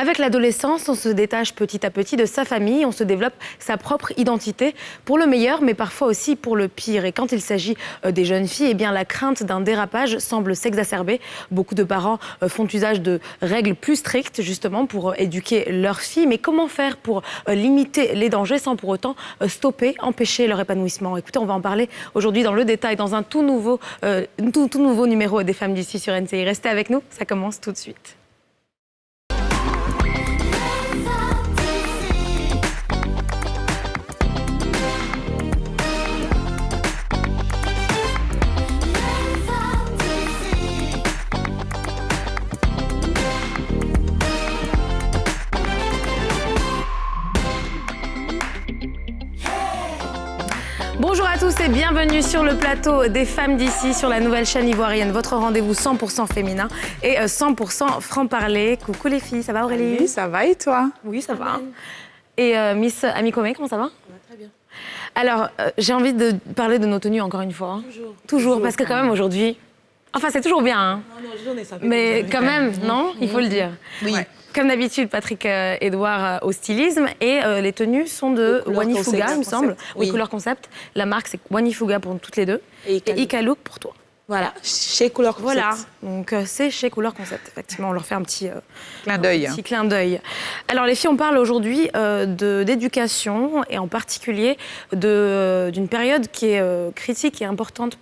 Avec l'adolescence, on se détache petit à petit de sa famille, on se développe sa propre identité, pour le meilleur, mais parfois aussi pour le pire. Et quand il s'agit des jeunes filles, eh bien, la crainte d'un dérapage semble s'exacerber. Beaucoup de parents font usage de règles plus strictes, justement, pour éduquer leurs filles. Mais comment faire pour limiter les dangers sans pour autant stopper, empêcher leur épanouissement? Écoutez, on va en parler aujourd'hui dans le détail, dans un tout nouveau numéro des Femmes d'ici sur NCI. Restez avec nous, ça commence tout de suite. Bonjour à tous et bienvenue sur le plateau des Femmes d'ici sur la nouvelle chaîne ivoirienne. Votre rendez-vous 100% féminin et 100% franc-parler. Coucou les filles, ça va Aurélie? Oui, ça va et toi? Oui, ça va. Et Miss Amikome, comment ça va? Ça va très bien. Alors, j'ai envie de parler de nos tenues encore une fois. Toujours, parce que quand même aujourd'hui... Enfin, c'est toujours bien, hein. Mais quand même, non? Il faut le dire. Oui. Ouais. Comme d'habitude, Patrick Edouard au stylisme et les tenues sont de Wanifuga, il me semble. Oui, couleur concept. La marque, c'est Wanifuga pour toutes les deux. Et Ika-Look pour toi. Voilà, chez Couleur Concept. Voilà, donc c'est chez Couleur Concept, effectivement. On leur fait un petit clin d'œil. Petit clin d'œil. Alors les filles, on parle aujourd'hui d'éducation et en particulier d'une période qui est critique et importante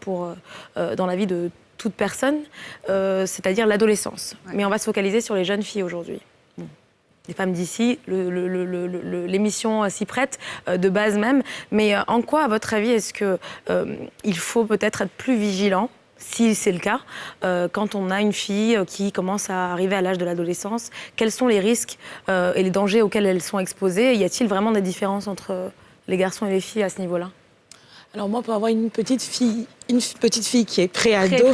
dans la vie de toute personne, c'est-à-dire l'adolescence. Ouais. Mais on va se focaliser sur les jeunes filles aujourd'hui. Les Femmes d'ici, l'émission s'y prête de base même. Mais en quoi, à votre avis, est-ce qu'il faut peut-être être plus vigilant, si c'est le cas, quand on a une fille qui commence à arriver à l'âge de l'adolescence? Quels sont les risques et les dangers auxquels elles sont exposées? Y a-t-il vraiment des différences entre les garçons et les filles à ce niveau-là? Alors moi, pour avoir une petite fille qui est préado,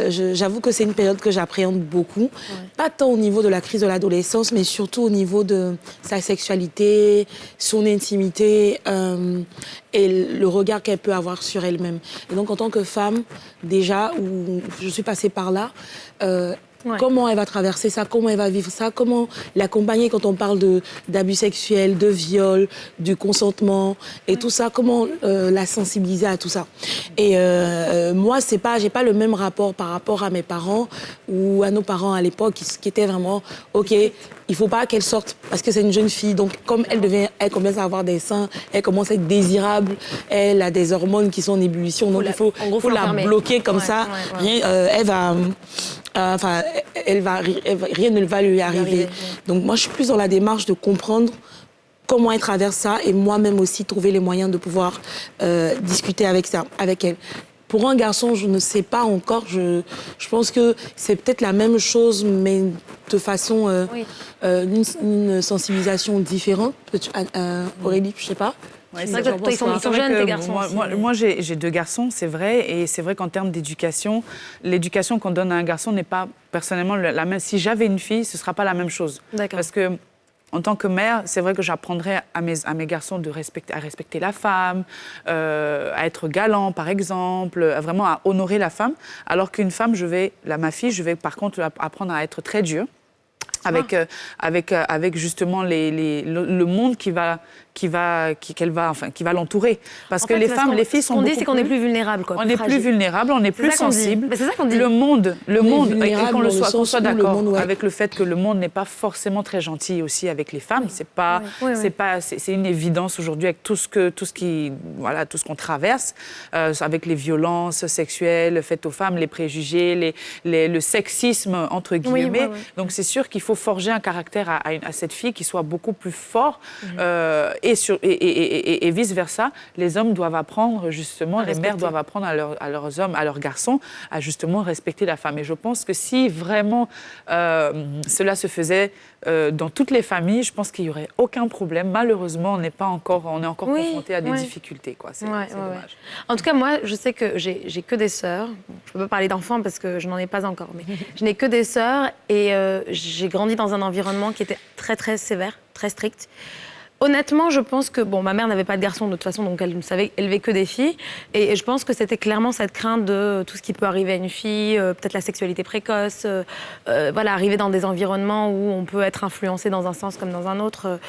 j'avoue que c'est une période que j'appréhende beaucoup. Ouais. Pas tant au niveau de la crise de l'adolescence, mais surtout au niveau de sa sexualité, son intimité et le regard qu'elle peut avoir sur elle-même. Et donc, en tant que femme, déjà, où je suis passée par là, ouais. Comment elle va traverser ça, comment elle va vivre ça, comment l'accompagner quand on parle d'abus sexuels, de viol, du consentement et tout ça, comment la sensibiliser à tout ça. Et moi, j'ai pas le même rapport par rapport à mes parents ou à nos parents à l'époque qui étaient vraiment, OK, il faut pas qu'elle sorte parce que c'est une jeune fille, donc comme elle commence à avoir des seins, elle commence à être désirable, elle a des hormones qui sont en ébullition, donc il faut la bloquer comme ça. Ouais. Elle va... rien ne va lui arriver. Donc moi, je suis plus dans la démarche de comprendre comment elle traverse ça et moi-même aussi trouver les moyens de pouvoir discuter avec elle. Pour un garçon, je ne sais pas encore. Je pense que c'est peut-être la même chose, mais de façon... une sensibilisation différente. Aurélie, je ne sais pas. Ouais, c'est vrai que toi, ils sont jeunes, tes garçons. Moi j'ai deux garçons, c'est vrai. Et c'est vrai qu'en termes d'éducation, l'éducation qu'on donne à un garçon n'est pas personnellement la même. Si j'avais une fille, ce ne sera pas la même chose. D'accord. Parce que, en tant que mère, c'est vrai que j'apprendrais à mes garçons à respecter la femme, à être galant, par exemple, vraiment à honorer la femme. Alors qu'une femme, ma fille, je vais par contre apprendre à être très dure. Avec justement le monde qui va l'entourer. Parce que les filles sont. Ce qu'on dit, c'est qu'on est plus vulnérable, quoi. On est plus vulnérable, on est plus sensible. C'est ça qu'on dit. Le monde, et qu'on soit d'accord avec le fait que le monde n'est pas forcément très gentil aussi avec les femmes. C'est une évidence aujourd'hui avec tout ce qu'on traverse, avec les violences sexuelles faites aux femmes, les préjugés, le sexisme entre guillemets. Donc c'est sûr qu'il faut forger un caractère à cette fille qui soit beaucoup plus fort. Et vice-versa, les hommes doivent apprendre justement, les mères doivent apprendre à leurs hommes, à leurs garçons, à justement respecter la femme. Et je pense que si vraiment cela se faisait dans toutes les familles, je pense qu'il n'y aurait aucun problème. Malheureusement, on est encore confronté à des difficultés, quoi. C'est dommage. En tout cas, moi, je sais que j'ai que des sœurs. Je ne peux pas parler d'enfants parce que je n'en ai pas encore, mais je n'ai que des sœurs et j'ai grandi dans un environnement qui était très, très sévère, très strict. Honnêtement, je pense que, ma mère n'avait pas de garçon de toute façon, donc elle ne savait élever que des filles. Et je pense que c'était clairement cette crainte de tout ce qui peut arriver à une fille, peut-être la sexualité précoce, arriver dans des environnements où on peut être influencé dans un sens comme dans un autre.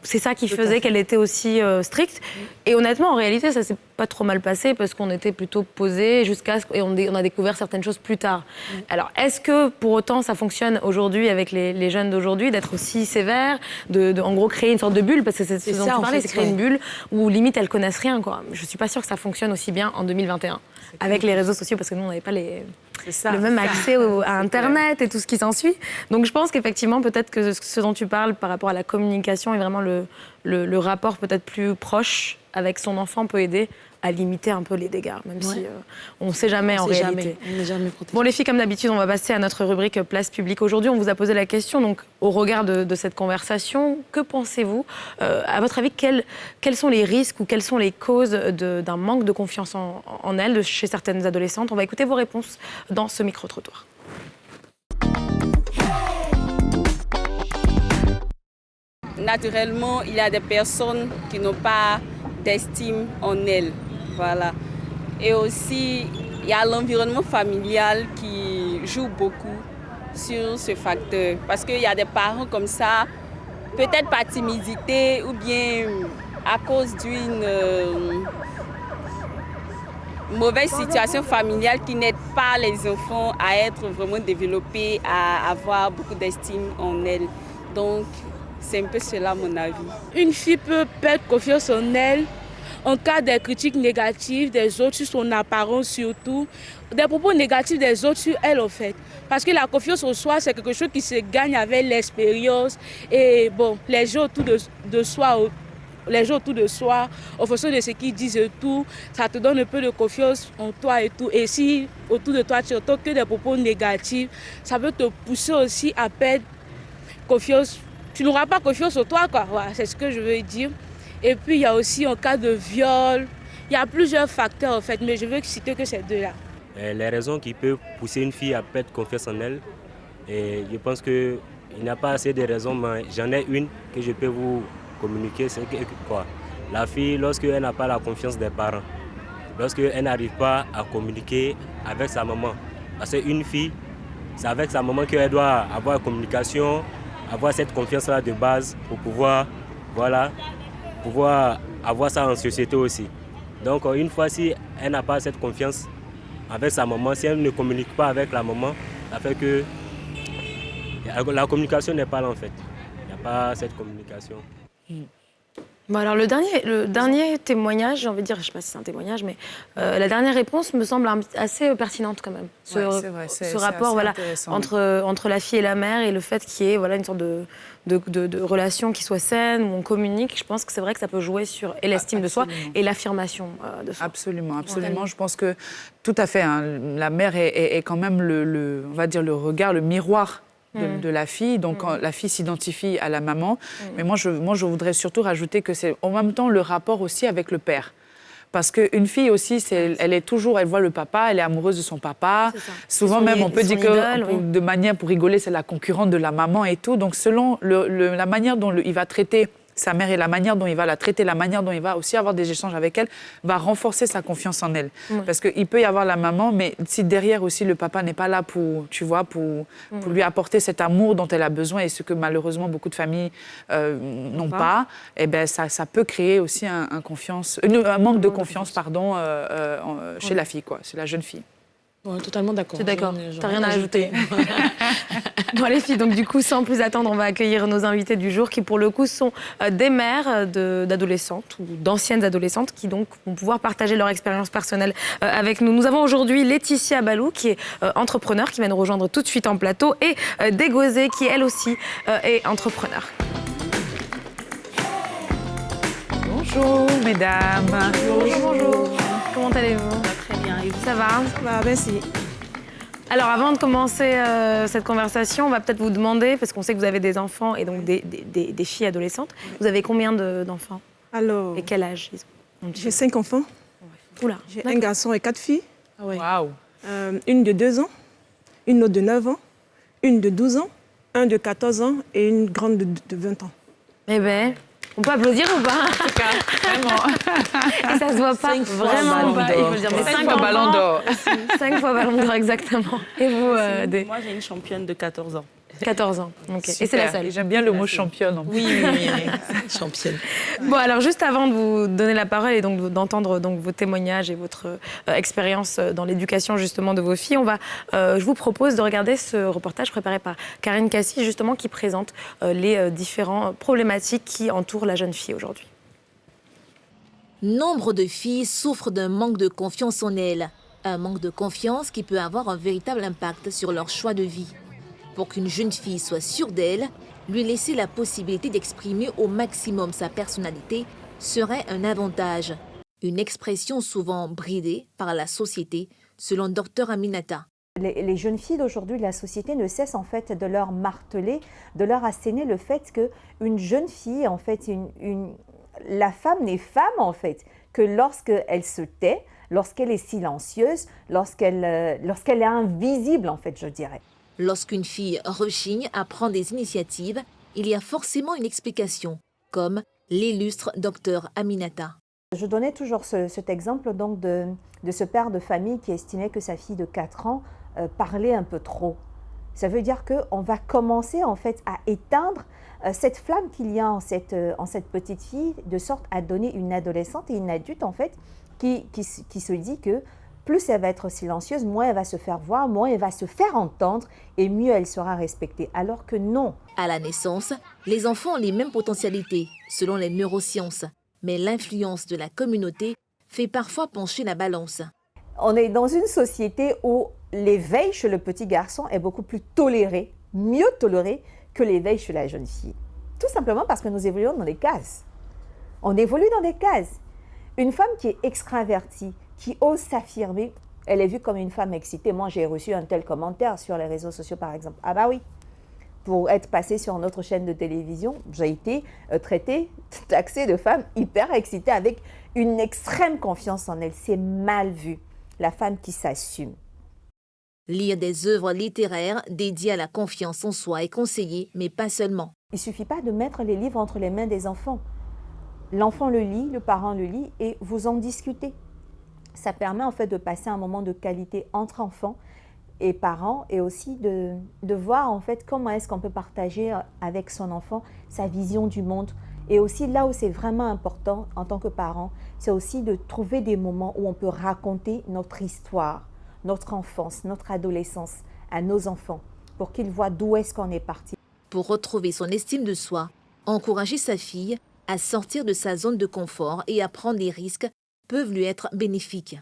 C'est ça qui faisait qu'elle était aussi stricte. Et honnêtement, en réalité, ça s'est pas trop mal passé parce qu'on était plutôt posés et on a découvert certaines choses plus tard. Alors, est-ce que pour autant ça fonctionne aujourd'hui avec les jeunes d'aujourd'hui d'être aussi sévère, en gros créer une sorte de bulle, parce que c'est ce dont tu parlais, c'est créer une bulle où limite elles connaissent rien, quoi. Je suis pas sûre que ça fonctionne aussi bien en 2021 avec les réseaux sociaux, parce que nous on n'avait pas le même accès à Internet et tout ce qui s'ensuit. Donc je pense qu'effectivement peut-être que ce dont tu parles par rapport à la communication et vraiment le rapport peut-être plus proche avec son enfant peut aider à limiter un peu les dégâts, même si on ne sait jamais en réalité. On n'est jamais protégé. Bon, les filles, comme d'habitude, on va passer à notre rubrique Place publique. Aujourd'hui, on vous a posé la question, donc au regard de cette conversation, que pensez-vous à votre avis, quels sont les risques ou quelles sont les causes d'un manque de confiance en elles chez certaines adolescentes? On va écouter vos réponses dans ce micro-trottoir. Naturellement, il y a des personnes qui n'ont pas d'estime en elles. Voilà. Et aussi, il y a l'environnement familial qui joue beaucoup sur ce facteur. Parce qu'il y a des parents comme ça, peut-être par timidité ou bien à cause d'une mauvaise situation familiale qui n'aide pas les enfants à être vraiment développés, à avoir beaucoup d'estime en elles. Donc, c'est un peu cela mon avis. Une fille peut perdre confiance en elle en cas des critiques négatives des autres sur son apparence surtout, des propos négatifs des autres sur elle en fait. Parce que la confiance en soi, c'est quelque chose qui se gagne avec l'expérience et les gens autour de soi, en fonction de ce qu'ils disent et tout, ça te donne un peu de confiance en toi et tout. Et si autour de toi tu entends que des propos négatifs, ça peut te pousser aussi à perdre confiance. Tu n'auras pas confiance en toi, quoi. Voilà, c'est ce que je veux dire. Et puis, il y a aussi en cas de viol, il y a plusieurs facteurs, en fait, mais je veux citer que ces deux-là. Les raisons qui peuvent pousser une fille à perdre confiance en elle, et je pense qu'il n'y a pas assez de raisons, mais j'en ai une que je peux vous communiquer, c'est que quoi? La fille, lorsqu'elle n'a pas la confiance des parents, lorsqu'elle n'arrive pas à communiquer avec sa maman, parce qu'une fille, c'est avec sa maman qu'elle doit avoir la communication, avoir cette confiance-là de base pour pouvoir avoir ça en société aussi. Donc une fois si elle n'a pas cette confiance avec sa maman, si elle ne communique pas avec la maman, ça fait que la communication n'est pas là en fait. Il n'y a pas cette communication. Bon, alors le dernier témoignage, j'ai envie de dire, je ne sais pas si c'est un témoignage, mais la dernière réponse me semble assez pertinente quand même. Ce rapport entre la fille et la mère et le fait qu'il y ait une sorte de relation qui soit saine, où on communique. Je pense que c'est vrai que ça peut jouer sur l'estime de soi et l'affirmation de soi. Absolument. Je pense que tout à fait, la mère est quand même on va dire le regard, le miroir de la fille. Donc, la fille s'identifie à la maman. Mais moi, je voudrais surtout rajouter que c'est en même temps le rapport aussi avec le père. Parce qu'une fille aussi, elle voit le papa, elle est amoureuse de son papa. Souvent même, on peut dire que de manière pour rigoler, c'est la concurrente de la maman et tout. Donc, selon la manière dont il va traiter sa mère et la manière dont il va la traiter, la manière dont il va aussi avoir des échanges avec elle, va renforcer sa confiance en elle. Parce qu'il peut y avoir la maman, mais si derrière aussi le papa n'est pas là pour lui apporter cet amour dont elle a besoin et ce que malheureusement beaucoup de familles n'ont pas, eh ben ça peut créer aussi un manque de confiance chez la fille, chez la jeune fille. Ouais, totalement d'accord. Je suis d'accord, t'as rien à ajouter. Bon les filles, donc du coup, sans plus attendre, on va accueillir nos invités du jour qui pour le coup sont des mères d'adolescentes ou d'anciennes adolescentes qui donc vont pouvoir partager leur expérience personnelle avec nous. Nous avons aujourd'hui Laetitia Balou qui est entrepreneur, qui va nous rejoindre tout de suite en plateau, et Dégozé qui elle aussi est entrepreneur. Bonjour mesdames. Bonjour. Comment allez-vous? Très bien. Et vous? Ça va? Ça va, merci. Alors, avant de commencer cette conversation, on va peut-être vous demander, parce qu'on sait que vous avez des enfants et donc des filles adolescentes, vous avez combien d'enfants? Alors, et quel âge ils ont? J'ai 5 enfants. Oula. J'ai un garçon et 4 filles. Ah ouais. Waouh. Une de 2 ans, une autre de 9 ans, une de 12 ans, un de 14 ans et une grande de 20 ans. Eh bien, On peut applaudir ou pas? En tout cas, vraiment. Et ça se voit pas. 5 fois Vraiment pas. Il faut le dire. Mais 5 fois ballon d'or. 5 fois ballon d'or, exactement. Et vous, Moi, j'ai une championne de 14 ans. 14 ans. Okay. Et c'est la seule. J'aime bien le mot championne. Oui. Championne. Bon, alors juste avant de vous donner la parole et donc d'entendre donc vos témoignages et votre expérience dans l'éducation justement de vos filles, je vous propose de regarder ce reportage préparé par Karine Cassis justement qui présente les différentes problématiques qui entourent la jeune fille aujourd'hui. Nombre de filles souffrent d'un manque de confiance en elles. Un manque de confiance qui peut avoir un véritable impact sur leur choix de vie. Pour qu'une jeune fille soit sûre d'elle, lui laisser la possibilité d'exprimer au maximum sa personnalité serait un avantage. Une expression souvent bridée par la société, selon Dr Aminata. Les jeunes filles d'aujourd'hui, la société ne cesse en fait de leur marteler, de leur asséner le fait qu'une jeune fille, en fait, la femme n'est femme en fait que lorsqu'elle se tait, lorsqu'elle est silencieuse, lorsqu'elle est invisible en fait, je dirais. Lorsqu'une fille rechigne à prendre des initiatives, il y a forcément une explication, comme l'illustre Dr Aminata. Je donnais toujours cet exemple donc de ce père de famille qui estimait que sa fille de 4 ans parlait un peu trop. Ça veut dire qu'on va commencer en fait à éteindre cette flamme qu'il y a en cette petite fille, de sorte à donner une adolescente et une adulte en fait qui se dit que plus elle va être silencieuse, moins elle va se faire voir, moins elle va se faire entendre et mieux elle sera respectée. Alors que non. À la naissance, les enfants ont les mêmes potentialités, selon les neurosciences. Mais l'influence de la communauté fait parfois pencher la balance. On est dans une société où l'éveil chez le petit garçon est beaucoup plus toléré, mieux toléré que l'éveil chez la jeune fille. Tout simplement parce que nous évoluons dans des cases. On évolue dans des cases. Une femme qui est extravertie, qui ose s'affirmer, elle est vue comme une femme excitée. Moi, j'ai reçu un tel commentaire sur les réseaux sociaux, par exemple. Ah bah oui, pour être passée sur notre chaîne de télévision, j'ai été traitée, taxée de femme hyper excitée avec une extrême confiance en elle. C'est mal vu, la femme qui s'assume. Lire des œuvres littéraires dédiées à la confiance en soi est conseillé, mais pas seulement. Il ne suffit pas de mettre les livres entre les mains des enfants. L'enfant le lit, le parent le lit et vous en discutez. Ça permet en fait de passer un moment de qualité entre enfants et parents et aussi de voir en fait comment est-ce qu'on peut partager avec son enfant sa vision du monde. Et aussi là où c'est vraiment important en tant que parent, c'est aussi de trouver des moments où on peut raconter notre histoire, notre enfance, notre adolescence à nos enfants pour qu'ils voient d'où est-ce qu'on est parti. Pour retrouver son estime de soi, encourager sa fille à sortir de sa zone de confort et à prendre des risques peuvent lui être bénéfiques.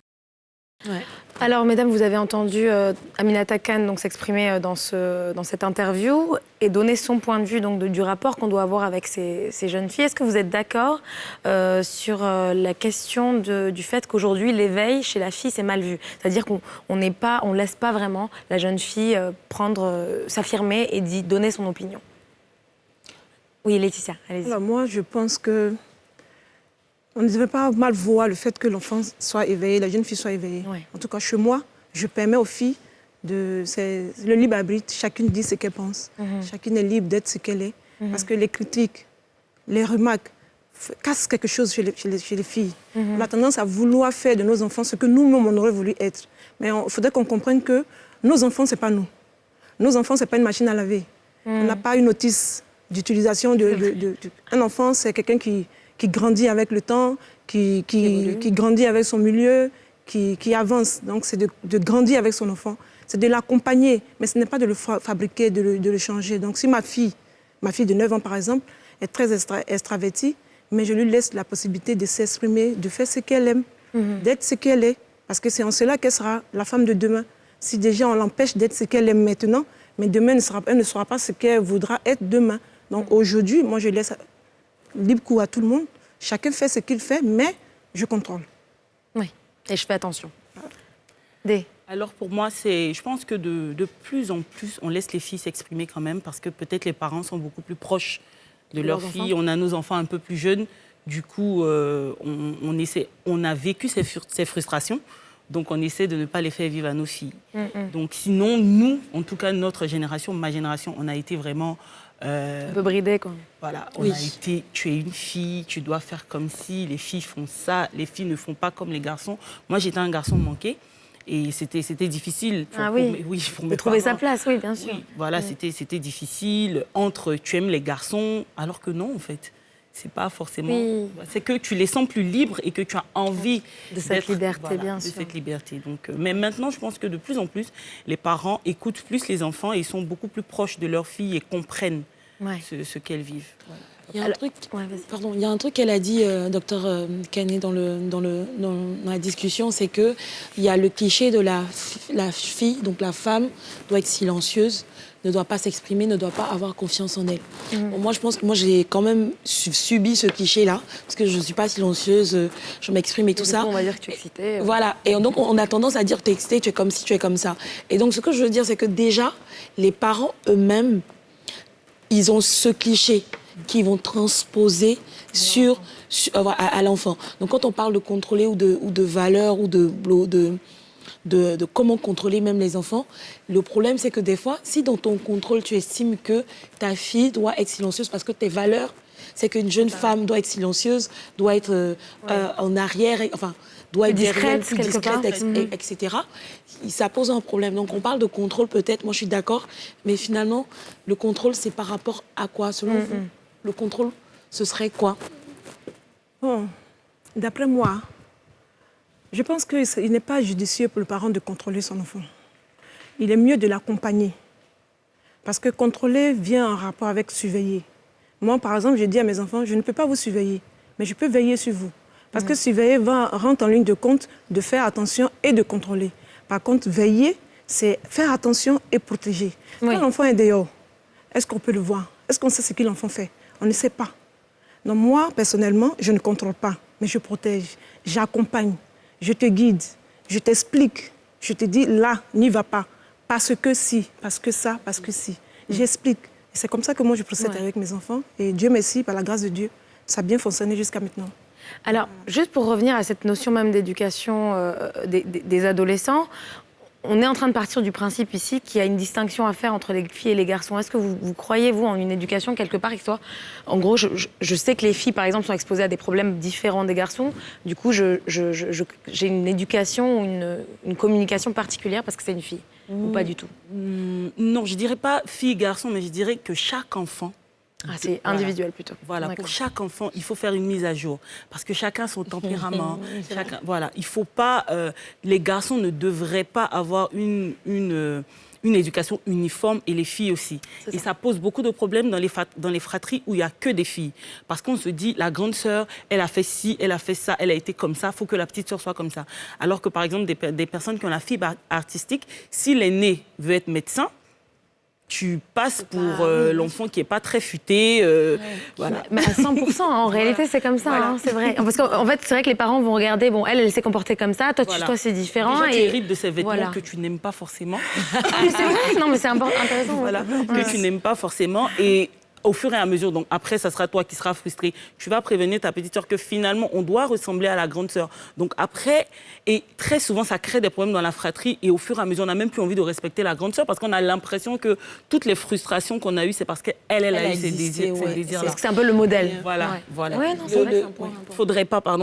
Ouais. Alors, mesdames, vous avez entendu Aminata Kane donc, s'exprimer dans cette interview et donner son point de vue donc, du rapport qu'on doit avoir avec ces jeunes filles. Est-ce que vous êtes d'accord sur la question du fait qu'aujourd'hui, l'éveil chez la fille, c'est mal vu? C'est-à-dire qu'on ne laisse pas vraiment la jeune fille s'affirmer et donner son opinion. Oui, Laetitia, allez-y. Alors, moi, je pense que on ne devait pas mal voir le fait que l'enfant soit éveillé, la jeune fille soit éveillée. Oui. En tout cas, chez moi, je permets aux filles c'est le libre arbitre. Chacune dit ce qu'elle pense. Chacune est libre d'être ce qu'elle est. Parce que les critiques, les remarques cassent quelque chose chez les filles. On a tendance à vouloir faire de nos enfants ce que nous-mêmes, on aurait voulu être. Mais il faudrait qu'on comprenne que nos enfants, ce n'est pas nous. Nos enfants, ce n'est pas une machine à laver. On n'a pas une notice d'utilisation un enfant, c'est quelqu'un qui grandit avec le temps, qui grandit avec son milieu, qui avance. Donc, c'est de grandir avec son enfant. C'est de l'accompagner, mais ce n'est pas de le fabriquer, de le changer. Donc, si ma fille de 9 ans, par exemple, est très extravertie, mais je lui laisse la possibilité de s'exprimer, de faire ce qu'elle aime, d'être ce qu'elle est. Parce que c'est en cela qu'elle sera la femme de demain. Si déjà on l'empêche d'être ce qu'elle aime maintenant, mais demain, elle ne sera pas ce qu'elle voudra être demain. Donc, aujourd'hui, moi, je laisse libre cours à tout le monde. Chacun fait ce qu'il fait, mais je contrôle. Oui, et je fais attention. Alors pour moi, je pense que de plus en plus, on laisse les filles s'exprimer quand même, parce que peut-être les parents sont beaucoup plus proches de leurs filles. On a nos enfants un peu plus jeunes. Du coup, on a vécu ces frustrations. Donc, on essaie de ne pas les faire vivre à nos filles. Donc, sinon, nous, en tout cas, notre génération, ma génération, on a été vraiment... un peu bridé, quoi. Voilà, on a été, tu es une fille, tu dois faire comme si, les filles font ça, les filles ne font pas comme les garçons. Moi, j'étais un garçon manqué et c'était difficile pour trouver sa place, oui, bien sûr. Oui, voilà, c'était difficile entre tu aimes les garçons, alors que non, en fait. C'est pas forcément... Oui. C'est que tu les sens plus libres et que tu as envie de cette liberté, bien sûr. De cette liberté. Donc, mais maintenant, je pense que de plus en plus, les parents écoutent plus les enfants et sont beaucoup plus proches de leurs filles et comprennent ce qu'elles vivent. Voilà. Il y a un truc qu'elle a dit, Dr Kane, dans la discussion, c'est qu'il y a le cliché de la fille, donc la femme doit être silencieuse, ne doit pas s'exprimer, ne doit pas avoir confiance en elle. Bon, moi, je pense que j'ai quand même subi ce cliché-là, parce que je ne suis pas silencieuse, je m'exprime et tout ça. On va dire que tu es excitée. Voilà, et donc on a tendance à dire t'es excitée, tu es comme ci, tu es comme ça. Et donc ce que je veux dire, c'est que déjà, les parents eux-mêmes, ils ont ce cliché qui vont transposer à l'enfant. Donc quand on parle de contrôler ou de valeur ou de comment contrôler même les enfants, le problème c'est que des fois, si dans ton contrôle tu estimes que ta fille doit être silencieuse parce que tes valeurs, c'est qu'une jeune femme doit être silencieuse, doit être en arrière, doit être discrète, plus discrète, etc. Ça pose un problème. Donc on parle de contrôle peut-être, moi je suis d'accord, mais finalement le contrôle c'est par rapport à quoi selon vous? Le contrôle, ce serait quoi? Bon, d'après moi, je pense qu'il n'est pas judicieux pour le parent de contrôler son enfant. Il est mieux de l'accompagner. Parce que contrôler vient en rapport avec surveiller. Moi, par exemple, je dis à mes enfants, je ne peux pas vous surveiller, mais je peux veiller sur vous. Parce que surveiller rentre en ligne de compte de faire attention et de contrôler. Par contre, veiller, c'est faire attention et protéger. Quand l'enfant est dehors, est-ce qu'on peut le voir? Est-ce qu'on sait ce que l'enfant fait? On ne sait pas. Donc moi, personnellement, je ne contrôle pas, mais je protège, j'accompagne, je te guide, je t'explique, je te dis là, n'y va pas, parce que si, parce que ça, parce que si. J'explique. C'est comme ça que moi je procède avec mes enfants. Et Dieu merci, par la grâce de Dieu, ça a bien fonctionné jusqu'à maintenant. Alors, juste pour revenir à cette notion même d'éducation des adolescents, on est en train de partir du principe ici qu'il y a une distinction à faire entre les filles et les garçons. Est-ce que vous croyez, vous, en une éducation quelque part qui soit... En gros, je sais que les filles, par exemple, sont exposées à des problèmes différents des garçons. Du coup, j'ai une éducation ou une communication particulière parce que c'est une fille. Ou pas du tout? Non, je ne dirais pas fille-garçon, mais je dirais que chaque enfant... c'est individuel plutôt. Voilà, pour chaque enfant, il faut faire une mise à jour. Parce que chacun a son tempérament. Voilà, il faut pas... les garçons ne devraient pas avoir une éducation uniforme et les filles aussi. Et ça pose beaucoup de problèmes dans les fratries où il n'y a que des filles. Parce qu'on se dit, la grande sœur, elle a fait ci, elle a fait ça, elle a été comme ça, il faut que la petite sœur soit comme ça. Alors que par exemple, des personnes qui ont la fibre artistique, si l'aîné veut être médecin, tu passes pour l'enfant qui n'est pas très futé. Voilà. Mais à 100%, en réalité, c'est comme ça, c'est vrai. Parce qu'en fait, c'est vrai que les parents vont regarder, bon, elle s'est comportée comme ça, toi, c'est différent. Déjà, tu hérites de ces vêtements que tu n'aimes pas forcément. C'est vrai, non, mais c'est intéressant. Voilà, que tu n'aimes pas forcément. Et au fur et à mesure, donc après, ça sera toi qui seras frustré. Tu vas prévenir ta petite sœur que finalement, on doit ressembler à la grande sœur. Donc après, et très souvent, ça crée des problèmes dans la fratrie. Et au fur et à mesure, on n'a même plus envie de respecter la grande sœur parce qu'on a l'impression que toutes les frustrations qu'on a eues, c'est parce qu'elle a eu ces désirs-là. Parce que c'est un peu le modèle. Voilà. Ouais, non, c'est vrai,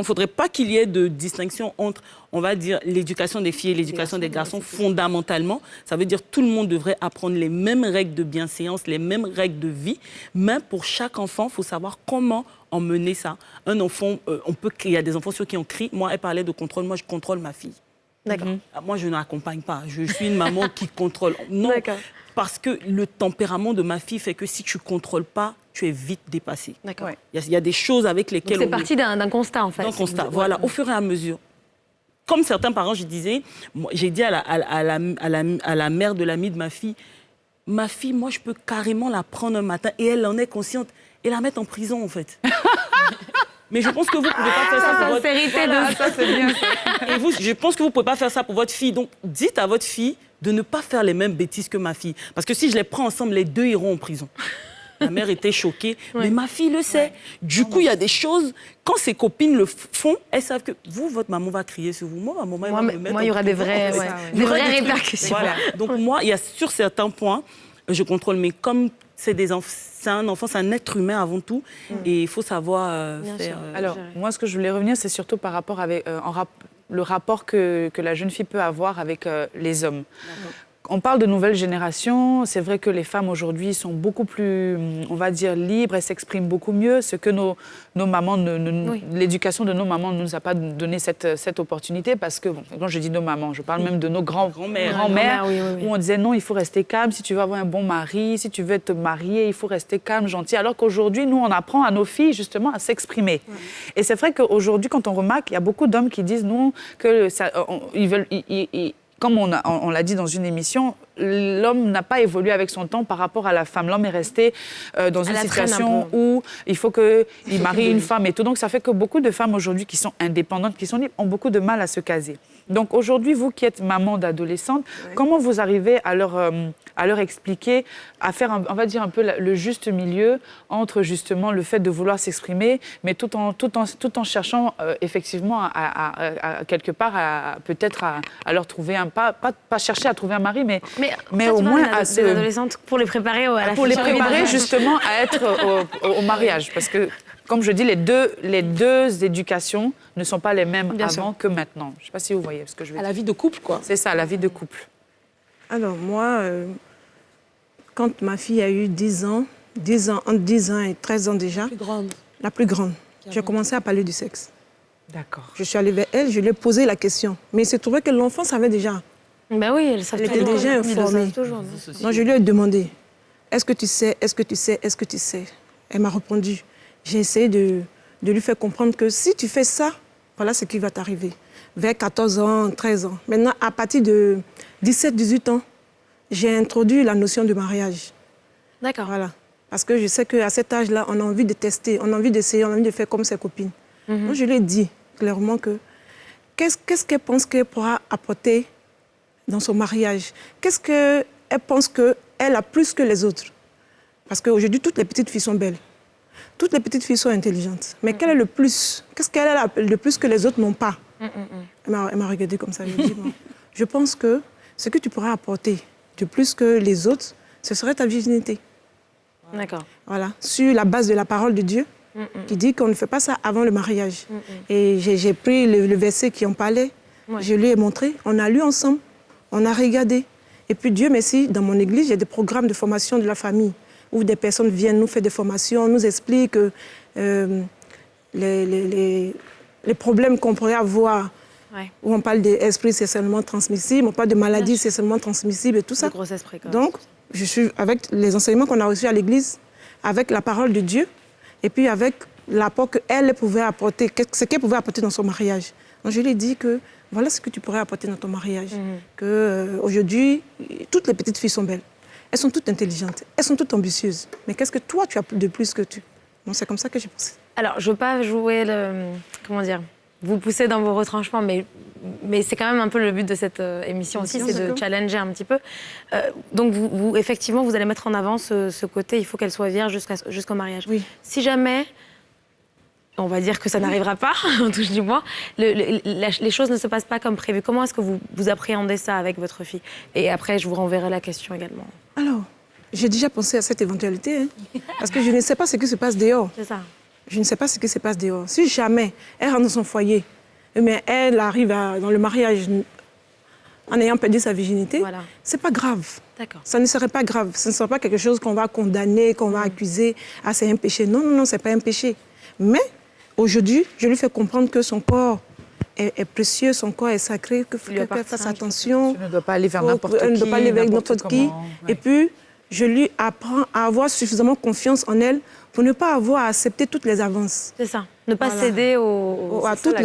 faudrait pas qu'il y ait de distinction entre, on va dire, l'éducation des filles et l'éducation des garçons fondamentalement. Ça veut dire que tout le monde devrait apprendre les mêmes règles de bienséance, les mêmes règles de vie. Mais pour chaque enfant, il faut savoir comment emmener ça. Un enfant, il y a des enfants sur qui on crie. Moi, elle parlait de contrôle. Moi, je contrôle ma fille. D'accord. Moi, je n'accompagne pas. Je suis une maman qui contrôle. Non, parce que le tempérament de ma fille fait que si tu ne contrôles pas, tu es vite dépassé. D'accord. Il y a des choses avec lesquelles... Donc, c'est parti d'un constat, en fait. D'un constat, voilà. Au fur et à mesure. Comme certains parents, j'ai dit à la mère de l'amie de ma fille, moi, je peux carrément la prendre un matin et elle en est consciente et la mettre en prison, en fait. Mais je pense que vous ne pouvez pas faire ça pour votre fille. Ça, c'est bien ça. Et je pense que vous ne pouvez pas faire ça pour votre fille. Donc, dites à votre fille de ne pas faire les mêmes bêtises que ma fille. Parce que si je les prends ensemble, les deux iront en prison. La mère était choquée. Mais ma fille le sait. Du coup, il y a des choses, quand ses copines le font, elles savent que votre maman va crier sur vous. Moi, il y aura des vraies répercussions. Voilà. Donc moi, il y a sur certains points, je contrôle, mais comme c'est un enfant, c'est un être humain avant tout, et il faut savoir faire... Alors, moi, ce que je voulais revenir, c'est surtout par rapport avec le rapport que la jeune fille peut avoir avec les hommes. On parle de nouvelle génération. C'est vrai que les femmes aujourd'hui sont beaucoup plus, on va dire, libres. Elles s'expriment beaucoup mieux. Ce que nos mamans, l'éducation de nos mamans ne nous a pas donné cette opportunité parce que, quand je dis nos mamans, je parle même de nos grands-mères, où on disait non, il faut rester calme. Si tu veux avoir un bon mari, si tu veux te marier, il faut rester calme, gentil. Alors qu'aujourd'hui, nous, on apprend à nos filles justement à s'exprimer. Et c'est vrai qu'aujourd'hui, quand on remarque, il y a beaucoup d'hommes qui disent non, que ils veulent... Comme on l'a dit dans une émission, l'homme n'a pas évolué avec son temps par rapport à la femme. L'homme est resté dans une situation où il faut qu'il marie une femme et tout. Donc, ça fait que beaucoup de femmes aujourd'hui qui sont indépendantes, qui sont libres, ont beaucoup de mal à se caser. Donc, aujourd'hui, vous qui êtes maman d'adolescentes, comment vous arrivez à leur expliquer, à faire, on va dire, un peu le juste milieu entre justement le fait de vouloir s'exprimer, mais tout en cherchant effectivement à quelque part peut-être à leur trouver pas chercher à trouver un mari, mais au moins à des adolescentes pour les préparer à la pour les préparer justement à être au mariage, parce que comme je dis, les deux éducations ne sont pas les mêmes avant que maintenant. Je ne sais pas si vous voyez ce que je veux dire. À la vie de couple, quoi. C'est ça, la vie de couple. Alors moi, quand ma fille a eu 10 ans, entre 10 ans et 13 ans déjà, la plus grande, j'ai commencé à parler du sexe. D'accord. Je suis allée vers elle, je lui ai posé la question. Mais il se trouvait que l'enfant savait déjà. Ben oui, elle était déjà informée. Donc je lui ai demandé, est-ce que tu sais, est-ce que tu sais, est-ce que tu sais? Elle m'a répondu. J'ai essayé de lui faire comprendre que si tu fais ça, voilà ce qui va t'arriver. Vers 14 ans, 13 ans. Maintenant, à partir de 17, 18 ans, j'ai introduit la notion de mariage. D'accord. Voilà. Parce que je sais qu'à cet âge-là, on a envie de tester, on a envie d'essayer, on a envie de faire comme ses copines. Donc je lui ai dit clairement que qu'est-ce qu'elle pense qu'elle pourra apporter dans son mariage? Qu'est-ce qu'elle pense qu'elle a plus que les autres? Parce qu'aujourd'hui, toutes les petites filles sont belles. Toutes les petites filles sont intelligentes. Mais quel est le plus? Qu'est-ce qu'elle a le plus que les autres n'ont pas? Elle m'a regardée comme ça. Elle m'a dit, bon, je pense que ce que tu pourras apporter de plus que les autres, ce serait ta virginité. D'accord. Voilà, sur la base de la parole de Dieu, qui dit qu'on ne fait pas ça avant le mariage. Et j'ai pris le verset qui en parlait, je lui ai montré, on a lu ensemble, on a regardé. Et puis Dieu merci, dans mon église, il y a des programmes de formation de la famille, où des personnes viennent nous faire des formations, nous expliquent les problèmes qu'on pourrait avoir, où on parle d'esprits sexuellement transmissibles, on parle de maladies sexuellement transmissibles et tout ça. Gros esprits, quoi. Donc, je suis avec les enseignements qu'on a reçus à l'église, avec la parole de Dieu, et puis avec l'apport qu'elle pouvait apporter, ce qu'elle pouvait apporter dans son mariage. Donc, je lui ai dit que voilà ce que tu pourrais apporter dans ton mariage. Qu'aujourd'hui, toutes les petites filles sont belles. Elles sont toutes intelligentes, elles sont toutes ambitieuses. Mais qu'est-ce que toi, tu as de plus que tu? Donc, c'est comme ça que j'ai pensé. Alors, je ne veux pas jouer vous pousser dans vos retranchements, mais c'est quand même un peu le but de cette émission aussi, c'est de challenger un petit peu. Donc, vous, effectivement, vous allez mettre en avant ce côté, il faut qu'elle soit vierge jusqu'au mariage. Oui. Si jamais, on va dire que ça n'arrivera pas, on touche du bois, les choses ne se passent pas comme prévu. Comment est-ce que vous appréhendez ça avec votre fille? Et après, je vous renverrai la question également. Alors, j'ai déjà pensé à cette éventualité, parce que je ne sais pas ce qui se passe dehors. C'est ça. Je ne sais pas ce qui se passe dehors. Si jamais elle rentre dans son foyer, mais elle arrive dans le mariage en ayant perdu sa virginité, c'est pas grave. D'accord. Ça ne serait pas grave. Ce ne serait pas quelque chose qu'on va condamner, qu'on va accuser. Ah, c'est un péché. Non, non, non, c'est pas un péché. Mais aujourd'hui, je lui fais comprendre que son corps est précieux, son corps est sacré, qu'il faut qu'elle fasse attention. Elle ne doit pas aller vers n'importe qui. Elle ne doit pas aller vers n'importe qui. Et puis, je lui apprends à avoir suffisamment confiance en elle pour ne pas avoir à accepter toutes les avances. C'est ça. Ne pas céder à toutes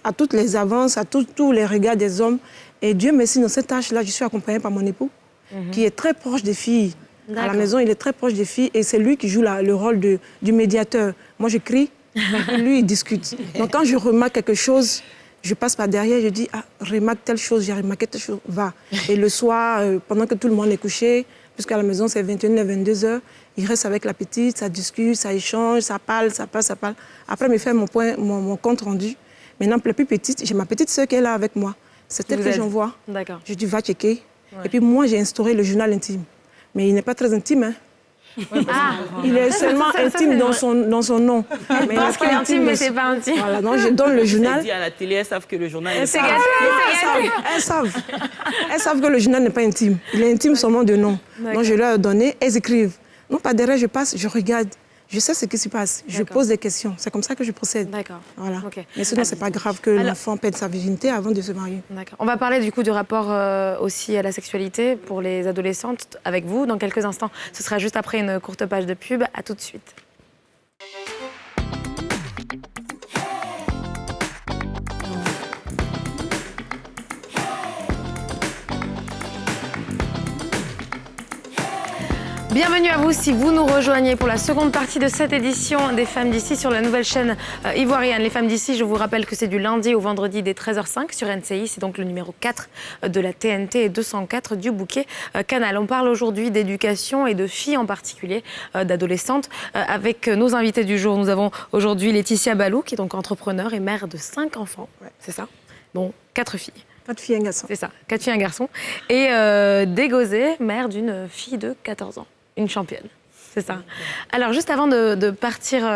à toutes les avances, à tous les regards des hommes. Et Dieu merci, dans cette tâche-là, je suis accompagnée par mon époux, qui est très proche des filles. À la maison, il est très proche des filles et c'est lui qui joue le rôle du médiateur. Moi, je crie, et lui, il discute. Donc, quand je remarque quelque chose, je passe par derrière, je dis, ah, remarque telle chose, j'ai remarqué telle chose, va. Et le soir, pendant que tout le monde est couché, puisqu'à la maison, c'est 21h, 22h. Il reste avec la petite, ça discute, ça échange, ça parle. Après, il me fait mon compte rendu. Maintenant, pour la plus petite, j'ai ma petite sœur qui est là avec moi. C'est elle que j'envoie. D'accord. Je dis, va checker. Ouais. Et puis moi, j'ai instauré le journal intime. Mais il n'est pas très intime, hein. Il est seulement intime dans son nom. Mais parce qu'il est intime, mais c'est pas intime. Voilà, donc je donne le journal. Dit à la télé, elles savent que le journal est Elles savent que le journal n'est pas intime. Il est intime seulement de nom. Donc je leur ai donné, elles écrivent. Non, pas derrière, je passe, je regarde. Je sais ce qui se passe. Je pose des questions. C'est comme ça que je procède. D'accord. Voilà. Okay. Mais sinon, c'est pas grave que l'enfant perde sa virginité avant de se marier. D'accord. On va parler du coup du rapport aussi à la sexualité pour les adolescentes avec vous dans quelques instants. Ce sera juste après une courte page de pub. À tout de suite. Bienvenue à vous si vous nous rejoignez pour la seconde partie de cette édition des Femmes d'ici sur la nouvelle chaîne ivoirienne. Les Femmes d'ici, je vous rappelle que c'est du lundi au vendredi dès 13h05 sur NCI. C'est donc le numéro 4 de la TNT et 204 du bouquet Canal. On parle aujourd'hui d'éducation et de filles en particulier, d'adolescentes. Avec nos invités du jour, nous avons aujourd'hui Laetitia Balou, qui est donc entrepreneur et mère de 5 enfants. Ouais. C'est ça, dont 4 filles. 4 filles et un garçon. C'est ça, 4 filles et un garçon. Et Dégozé, mère d'une fille de 14 ans. Une championne, c'est ça. Alors, juste avant de partir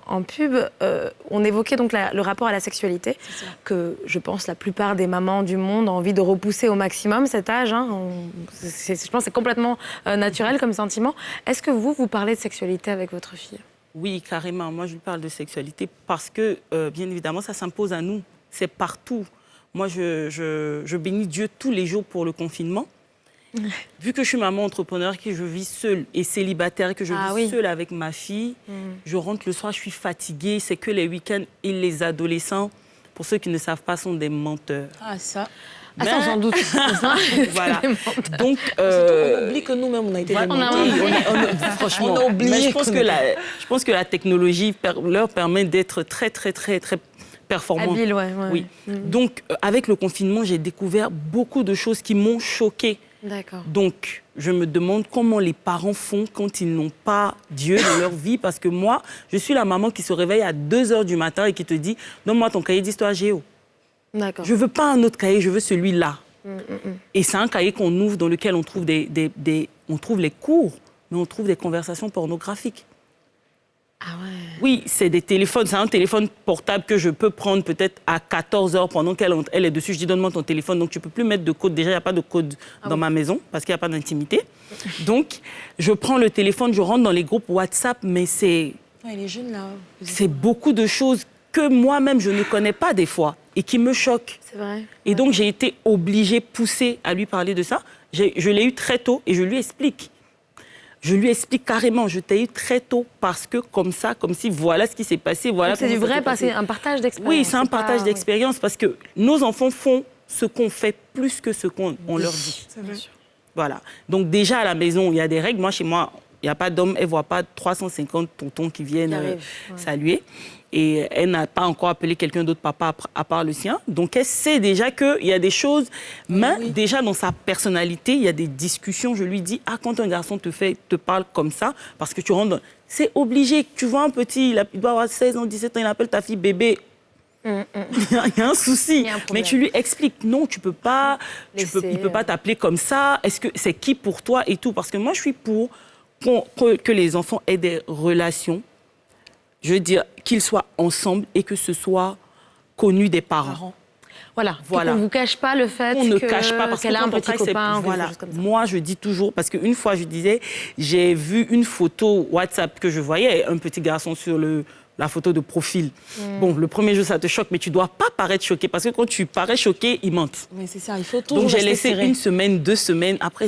en pub, on évoquait donc le rapport à la sexualité, que je pense la plupart des mamans du monde ont envie de repousser au maximum cet âge. Hein. Je pense que c'est complètement naturel comme sentiment. Est-ce que vous parlez de sexualité avec votre fille ? Oui, carrément. Moi, je lui parle de sexualité parce que, bien évidemment, ça s'impose à nous. C'est partout. Moi, je bénis Dieu tous les jours pour le confinement. Vu que je suis maman entrepreneur, que je vis seule et célibataire, que je vis seule avec ma fille, je rentre le soir, je suis fatiguée. C'est que les week-ends et les adolescents, pour ceux qui ne savent pas, sont des menteurs. Ah, ça. Ah, ça, j'en doute. Voilà. Donc, on oublie que nous-mêmes, on a été des menteurs. Franchement, on a oublié. Mais je pense que la technologie leur permet d'être très, très, très, très performants. Habile, oui. Donc, avec le confinement, j'ai découvert beaucoup de choses qui m'ont choquée. D'accord. Donc, je me demande comment les parents font quand ils n'ont pas Dieu dans leur vie. Parce que moi, je suis la maman qui se réveille à 2h du matin et qui te dit « Donne-moi ton cahier d'histoire géo ». D'accord. Je ne veux pas un autre cahier, je veux celui-là. Et c'est un cahier qu'on ouvre dans lequel on trouve, on trouve les cours, mais on trouve des conversations pornographiques. Ah ouais. Oui, c'est des téléphones, c'est un téléphone portable que je peux prendre peut-être à 14h pendant qu'elle est dessus. Je dis donne-moi ton téléphone, donc tu ne peux plus mettre de code. Déjà, il n'y a pas de code dans ma maison parce qu'il n'y a pas d'intimité. Donc, je prends le téléphone, je rentre dans les groupes WhatsApp, mais c'est... Ouais, les jeunes là... C'est beaucoup de choses que moi-même, je ne connais pas des fois et qui me choquent. C'est vrai. Et donc, j'ai été obligée, poussée à lui parler de ça. Je l'ai eu très tôt et je lui explique. Je lui explique carrément, je t'ai eu très tôt parce que comme ça, comme si voilà ce qui s'est passé, voilà. C'est du vrai, un partage d'expérience. Oui, c'est un partage d'expérience parce que nos enfants font ce qu'on fait plus que ce qu'on leur dit. C'est vrai. Voilà. Donc déjà à la maison, il y a des règles. Moi, chez moi, il n'y a pas d'homme, elle ne voit pas 350 tontons qui viennent saluer. Et elle n'a pas encore appelé quelqu'un d'autre papa à part le sien. Donc, elle sait déjà qu'il y a des choses, mais déjà dans sa personnalité, il y a des discussions. Je lui dis, quand un garçon te parle comme ça, parce que tu rentres dans... C'est obligé. Tu vois un petit, il doit avoir 16 ans, 17 ans, il appelle ta fille bébé. Il y a un souci. Mais tu lui expliques, non, tu peux pas, il peut pas t'appeler comme ça. Est-ce que c'est qui pour toi et tout? Parce que moi, je suis pour que les enfants aient des relations. Je veux dire qu'ils soient ensemble et que ce soit connu des parents. Voilà. Qu'on ne vous cache pas le fait qu'elle a un petit copain. Voilà. Moi, je dis toujours, parce qu'une fois, je disais, j'ai vu une photo WhatsApp que je voyais, un petit garçon sur la photo de profil. Bon, le premier jour, ça te choque, mais tu ne dois pas paraître choqué, parce que quand tu parais choqué, ils mentent. Mais c'est ça, il faut toujours. Donc, j'ai laissé une semaine, 2 semaines. Après,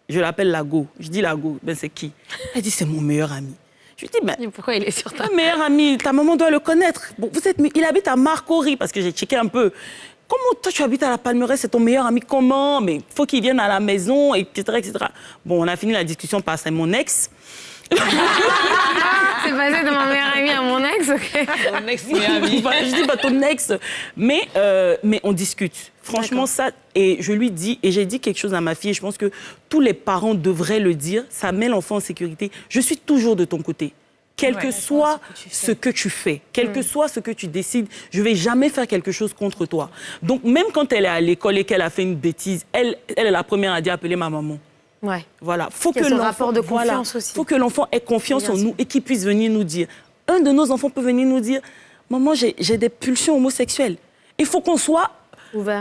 je l'appelle Lago. Je dis Lago, c'est qui? Elle dit, c'est mon meilleur ami. Je lui dis, pourquoi il est sur ta... Ton meilleur ami, ta maman doit le connaître. Bon, il habite à Marcory, parce que j'ai checké un peu. comment toi tu habites à la Palmeraie, c'est ton meilleur ami, comment? Mais il faut qu'il vienne à la maison, etc., etc. Bon, on a fini la discussion par c'est mon ex. C'est passé de mon meilleur ami à mon ex, ok. Mon ex, meilleur ami. Je dis, ton ex. Mais on discute. Franchement, ça, et je lui dis, et j'ai dit quelque chose à ma fille, et je pense que tous les parents devraient le dire, ça met l'enfant en sécurité. Je suis toujours de ton côté. Quel que soit ce que tu fais, quel que soit ce que tu décides, je ne vais jamais faire quelque chose contre toi. Donc, même quand elle est à l'école et qu'elle a fait une bêtise, elle est la première à dire appeler ma maman. Ouais. Voilà. Faut que rapport de confiance aussi. Faut que l'enfant ait confiance en nous et qu'il puisse venir nous dire. Un de nos enfants peut venir nous dire, maman, j'ai des pulsions homosexuelles. Il faut qu'on soit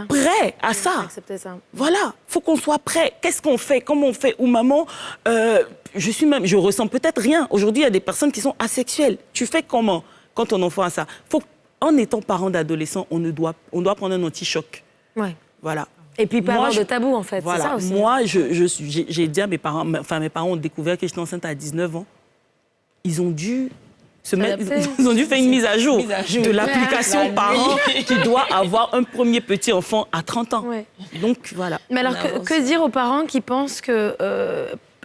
prêt à ça. Accepter ça. Voilà. Faut qu'on soit prêt. Qu'est-ce qu'on fait? Comment on fait? Ou maman, je ressens peut-être rien. Aujourd'hui, il y a des personnes qui sont asexuelles. Tu fais comment quand ton enfant a ça? En étant parent d'adolescent, on doit prendre un anti-choc. Ouais. Voilà. Et puis pas avoir de tabou, en fait. Voilà. C'est ça aussi. Moi, j'ai dit à mes parents ont découvert que j'étais enceinte à 19 ans. Ils ont dû faire une mise à jour de l'application parent qui doit avoir un premier petit enfant à 30 ans. Ouais. Donc, voilà. Mais alors, que dire aux parents qui pensent que...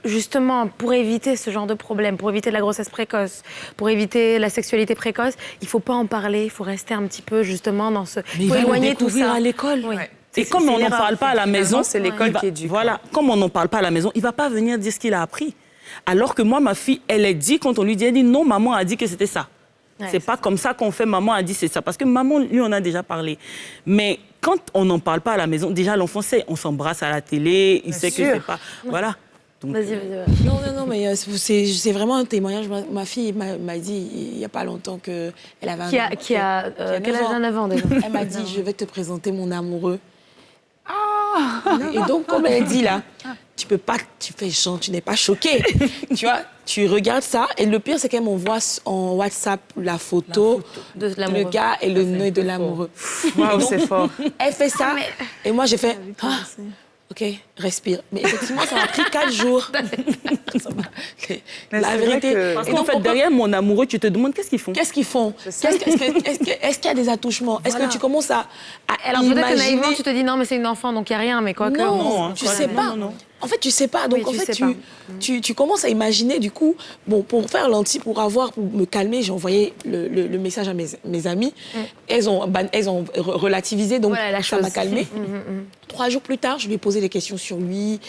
justement, pour éviter ce genre de problème, pour éviter la grossesse précoce, pour éviter la sexualité précoce, il ne faut pas en parler, il faut rester un petit peu justement dans ce... Mais il faut éloigner tout ça à l'école. Oui. Et comme on n'en parle pas à la maison, c'est l'école qui éduque. Voilà, comme on n'en parle pas à la maison, il ne va pas venir dire ce qu'il a appris. Alors que moi, ma fille, elle est dit, quand on lui dit, elle dit non, maman a dit que c'était ça. Ouais, c'est pas comme ça qu'on fait, maman a dit c'est ça. Parce que maman, lui, on a déjà parlé. Mais quand on n'en parle pas à la maison, déjà l'enfant sait, on s'embrasse à la télé, il sait que c'est pas... Voilà. Vas-y. Non, mais c'est vraiment un témoignage. Ma fille m'a dit il n'y a pas longtemps qu'elle avait quel âge? 9 ans déjà. Elle m'a dit je vais te présenter mon amoureux. Et donc, comme elle dit là, tu fais genre, tu n'es pas choquée. Tu vois, tu regardes ça. Et le pire, c'est qu'elle m'envoie en WhatsApp la photo de le gars et le nœud de l'amoureux. Waouh, c'est fort. Elle fait ça. Et moi, j'ai fait... OK, respire. Mais effectivement, ça m'a pris 4 jours. La vérité. Parce qu'en fait, derrière mon amoureux, tu te demandes qu'est-ce qu'ils font. Est-ce qu'il y a des attouchements? Est-ce que tu commences à alors peut-être que naïvement, tu te dis non, mais c'est une enfant, donc il n'y a rien, mais quoi que... Non, tu ne sais pas. En fait, tu ne sais pas. Donc, en fait, tu commences à imaginer, du coup, bon, pour faire pour me calmer, j'ai envoyé le message à mes amies. Elles ont relativisé, donc ça m'a calmée. 3 jours plus tard, je lui ai posé des questions sur lui,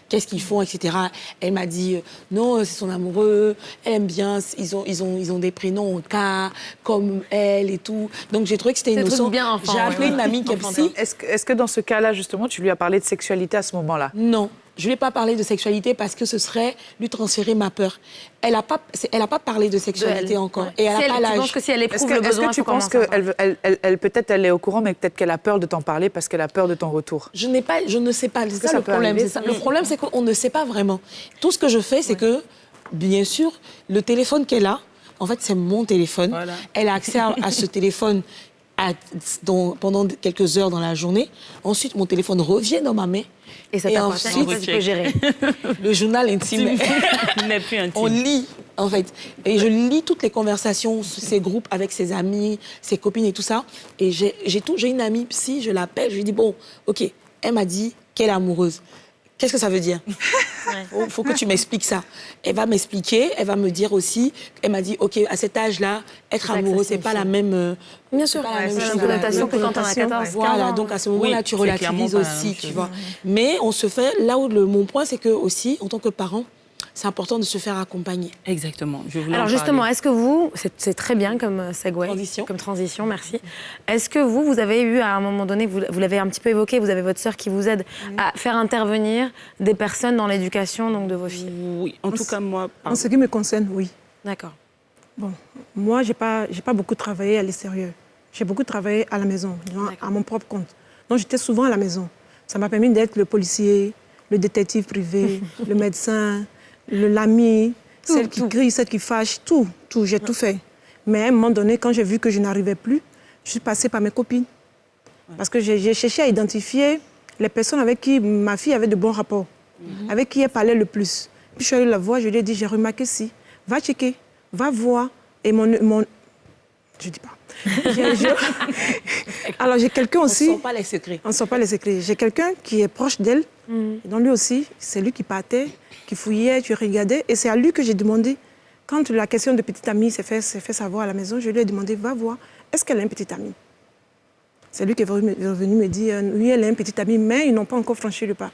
qu'est-ce qu'ils font, etc. Elle m'a dit, non, c'est son amoureux, elle aime bien, ils ont des prénoms en cas, comme elle et tout. Donc, j'ai trouvé que c'était innocent. J'ai appelé une amie qui est psy. Est-ce que dans ce cas-là, justement, tu lui as parlé de sexualité à ce moment-là? Non. Je ne lui ai pas parlé de sexualité parce que ce serait lui transférer ma peur. Elle n'a pas parlé de sexualité encore. Et elle n'a pas l'âge. Tu penses que si elle éprouve le besoin, est-ce que tu penses qu'elle peut-être elle est au courant, mais peut-être qu'elle a peur de t'en parler parce qu'elle a peur de ton retour? Je ne sais pas. C'est ça le problème. Le problème, c'est qu'on ne sait pas vraiment. Tout ce que je fais, c'est que, bien sûr, le téléphone qu'elle a, en fait, c'est mon téléphone. Voilà. Elle a accès à ce téléphone pendant quelques heures dans la journée. Ensuite, mon téléphone revient dans ma main. Et ça ensuite, tu peux gérer. Le journal intime. n'est plus intime. On lit, en fait. Et je lis toutes les conversations, ces groupes avec ses amis, ses copines et tout ça. Et j'ai une amie psy, je l'appelle, je lui dis, bon, OK, elle m'a dit qu'elle est amoureuse. Qu'est-ce que ça veut dire? Il faut que tu m'expliques ça. Elle va m'expliquer, elle va me dire aussi, elle m'a dit, OK, à cet âge-là, être amoureux, c'est pas la même... Bien sûr, c'est une connotation que quand on a 14 ans. Voilà, donc à ce moment-là, tu relativises aussi, tu vois. Mais on se fait... Là où mon point, c'est que aussi, en tant que parent, c'est important de se faire accompagner. Exactement. Alors justement, est-ce que vous, c'est très bien comme segue, comme transition, merci. Est-ce que vous avez eu à un moment donné, vous l'avez un petit peu évoqué, vous avez votre sœur qui vous aide à faire intervenir des personnes dans l'éducation donc de vos filles? Oui, en tout cas moi. En ce qui me concerne, oui. D'accord. Bon, moi j'ai pas beaucoup travaillé à l'extérieur. J'ai beaucoup travaillé à la maison, à mon propre compte. Donc j'étais souvent à la maison. Ça m'a permis d'être le policier, le détective privé, le médecin. L'ami, celle qui crie, celle qui fâche, tout, j'ai tout fait. Mais à un moment donné, quand j'ai vu que je n'arrivais plus, je suis passée par mes copines. Parce que j'ai cherché à identifier les personnes avec qui ma fille avait de bons rapports, avec qui elle parlait le plus. Puis je suis allée la voir, je lui ai dit, j'ai remarqué si, va checker, va voir. Et je dis pas. Alors, j'ai quelqu'un aussi... On ne sort pas les secrets. On ne sort pas les secrets. J'ai quelqu'un qui est proche d'elle. Donc, lui aussi, c'est lui qui partait, qui fouillait, qui regardait. Et c'est à lui que j'ai demandé, quand la question de petite amie s'est fait savoir à la maison, je lui ai demandé, va voir, est-ce qu'elle a une petite amie? C'est lui qui est venu me dire, oui, elle a une petite amie, mais ils n'ont pas encore franchi le pas.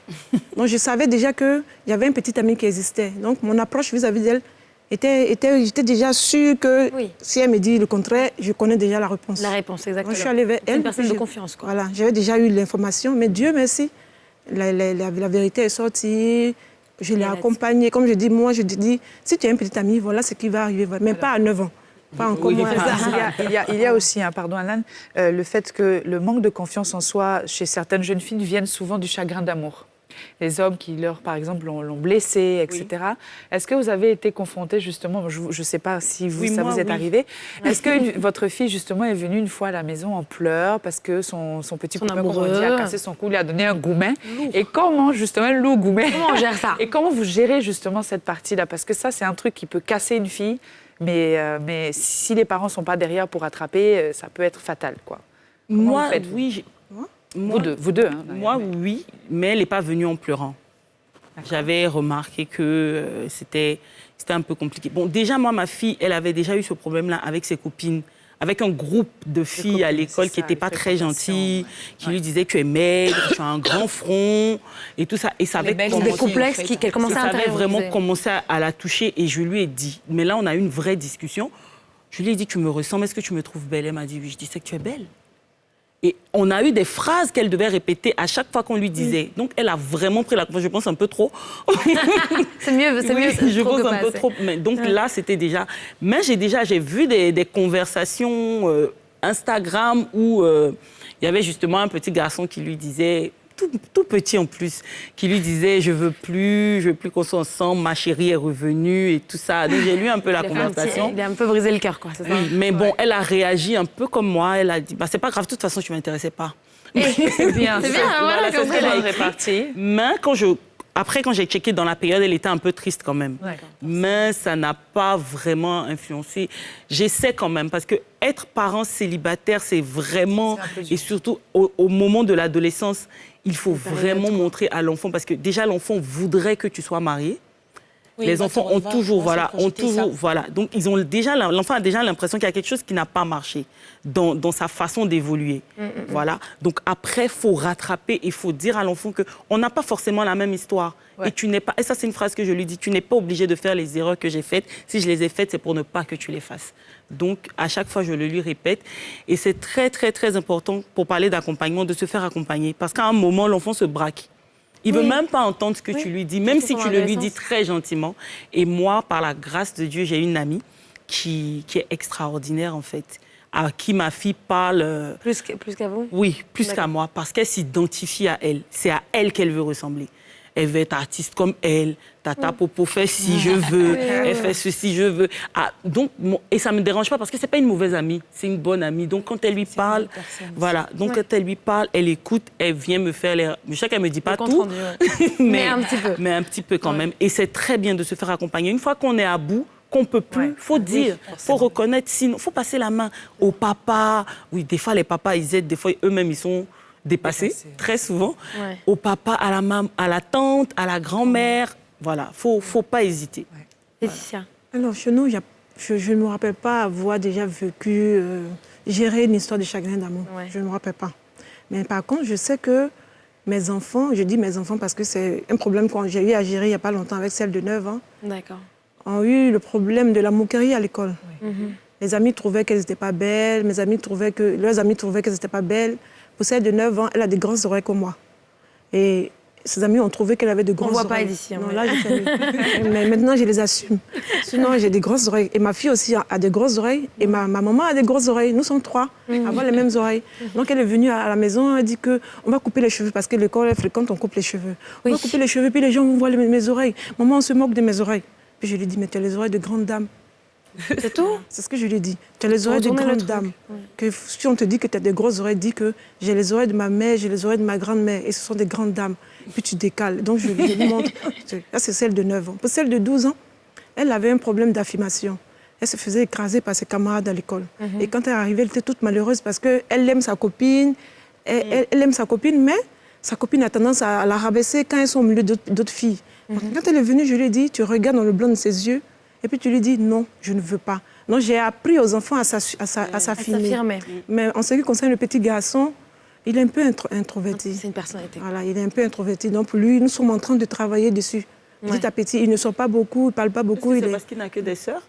Donc, je savais déjà qu'il y avait une petite amie qui existait. Donc, mon approche vis-à-vis d'elle, j'étais déjà sûre que si elle me dit le contraire, je connais déjà la réponse. La réponse, exactement. Donc, je suis allée vers elle. C'est une personne de confiance, quoi. Voilà, j'avais déjà eu l'information, mais Dieu merci, la vérité est sortie, je l'ai accompagnée. Comme je dis, moi, je dis, si tu as une petite amie, voilà ce qui va arriver, mais pas à 9 ans. Pas encore moins. Il y a aussi, pardon Alan, le fait que le manque de confiance en soi chez certaines jeunes filles viennent souvent du chagrin d'amour. Les hommes qui, par exemple, l'ont blessée, etc. Oui. Est-ce que vous avez été confrontés, justement, je ne sais pas si vous est arrivé, est-ce que votre fille, justement, est venue une fois à la maison en pleurs parce que son petit copain, comme on dit, a cassé son cou, lui a donné un goumet? Et comment, justement, le goumet, comment on gère ça? Et comment vous gérez, justement, cette partie-là? Parce que ça, c'est un truc qui peut casser une fille, mais si les parents ne sont pas derrière pour rattraper, ça peut être fatal, quoi. Moi, oui... Vous deux. Hein, moi, oui, mais elle n'est pas venue en pleurant. J'avais remarqué que c'était un peu compliqué. Bon, déjà, moi, ma fille, elle avait déjà eu ce problème-là avec ses copines, avec un groupe de filles à l'école qui n'étaient pas très gentilles, qui lui disaient « tu es maigre, tu as un grand front » et tout ça. Et ça avait des complexes qu'elle commençait à intérioriser. Ça avait vraiment commencé à la toucher et je lui ai dit. Mais là, on a eu une vraie discussion. Je lui ai dit « tu me ressembles, est-ce que tu me trouves belle ?» Elle m'a dit « oui ». Je dis « c'est que tu es belle ». Et on a eu des phrases qu'elle devait répéter à chaque fois qu'on lui disait. Donc, elle a vraiment pris la confiance, je pense, un peu trop. C'est mieux, je pense un peu trop. Mais donc là, c'était déjà... Mais j'ai vu des conversations Instagram où il y avait justement un petit garçon qui lui disait... Tout petit en plus, qui lui disait « je veux plus qu'on soit ensemble, ma chérie est revenue » et tout ça. Donc j'ai lu un peu la conversation. Il a un peu brisé le cœur, quoi, c'est ça? Oui, mais bon, elle a réagi un peu comme moi. Elle a dit « c'est pas grave, de toute façon, tu ne m'intéressais pas. » C'est bien, voilà, c'est très bien réparti. Mais après, quand j'ai checké dans la période, elle était un peu triste quand même. Mais ça n'a pas vraiment influencé. J'essaie quand même, parce que être parent célibataire, c'est vraiment... Et surtout, au moment de l'adolescence, il faut vraiment montrer à l'enfant, parce que déjà, l'enfant voudrait que tu sois marié. Oui, les enfants ont toujours, Donc, l'enfant a déjà l'impression qu'il y a quelque chose qui n'a pas marché dans sa façon d'évoluer. Voilà. Donc, après, il faut rattraper, il faut dire à l'enfant qu'on n'a pas forcément la même histoire. Ouais. Et ça, c'est une phrase que je lui dis, tu n'es pas obligé de faire les erreurs que j'ai faites. Si je les ai faites, c'est pour ne pas que tu les fasses. Donc, à chaque fois, je le lui répète. Et c'est très, très, très important pour parler d'accompagnement, de se faire accompagner. Parce qu'à un moment, l'enfant se braque. Il ne veut même pas entendre ce que tu lui dis, même si tu le lui dis très gentiment. Et moi, par la grâce de Dieu, j'ai une amie qui est extraordinaire, en fait, à qui ma fille parle... Plus qu'à vous? Oui, plus qu'à moi, parce qu'elle s'identifie à elle. C'est à elle qu'elle veut ressembler. Elle veut être artiste comme elle. Tata Popo fait si je veux. Elle fait ceci, je veux. Et ça ne me dérange pas parce que ce n'est pas une mauvaise amie. C'est une bonne amie. Donc, quand elle lui parle, voilà. Donc, quand elle lui parle, elle écoute, elle vient me faire les... Je sais qu'elle ne me dit pas tout. Mais un petit peu. Mais un petit peu quand même. Et c'est très bien de se faire accompagner. Une fois qu'on est à bout, qu'on ne peut plus, il faut dire, il faut reconnaître. Sinon, il faut passer la main au papa. Oui, des fois, les papas, ils aident. Des fois, eux-mêmes, ils sont... dépassé, très souvent, au papa, à la maman, à la tante, à la grand-mère. Voilà, faut pas hésiter. Laetitia. Alors, chez nous, je ne me rappelle pas avoir déjà vécu, gérer une histoire de chagrin d'amour. Je ne me rappelle pas. Mais par contre, je sais que mes enfants, je dis mes enfants parce que c'est un problème que j'ai eu à gérer il n'y a pas longtemps avec celle de 9 ans. D'accord. Ont eu le problème de la moquerie à l'école. Les amis trouvaient qu'elles n'étaient pas belles, leurs amis trouvaient qu'elles n'étaient pas belles. Pour celle de 9 ans, elle a des grosses oreilles comme moi. Et ses amis ont trouvé qu'elle avait de grosses oreilles. On ne voit pas d'ici. Non, là, mais maintenant, je les assume. Sinon, j'ai des grosses oreilles. Et ma fille aussi a des grosses oreilles. Et ma maman a des grosses oreilles. Nous sommes 3 à avoir les mêmes oreilles. Donc, elle est venue à la maison, elle dit qu'on va couper les cheveux parce que l'école est fréquente, on coupe les cheveux. On va couper les cheveux, puis les gens vont voir mes oreilles. Maman, on se moque de mes oreilles. Puis je lui dis, mais tu as les oreilles de grande dame. C'est tout? C'est ce que je lui ai dit. Tu as les oreilles de grande dame. Que si on te dit que tu as des grosses oreilles, dis que j'ai les oreilles de ma mère, j'ai les oreilles de ma grand-mère, et ce sont des grandes dames. Puis tu décales. Donc je lui montre. Là, c'est celle de 9 ans. Pour celle de 12 ans, elle avait un problème d'affirmation. elle se faisait écraser par ses camarades à l'école. Et quand elle est arrivée, elle était toute malheureuse parce qu'elle aime sa copine, elle aime sa copine, mais sa copine a tendance à la rabaisser quand elles sont au milieu d'autres filles. Quand elle est venue, je lui ai dit, tu regardes dans le blanc de ses yeux, et puis tu lui dis, non, je ne veux pas. Donc j'ai appris aux enfants à s'affirmer. Mais en ce qui concerne le petit garçon, il est un peu introverti. C'est une personnalité. Voilà, il est un peu introverti. Donc pour lui, nous sommes en train de travailler dessus. Petit à petit, il ne sort pas beaucoup, il ne parle pas beaucoup. C'est parce qu'il n'a que des sœurs?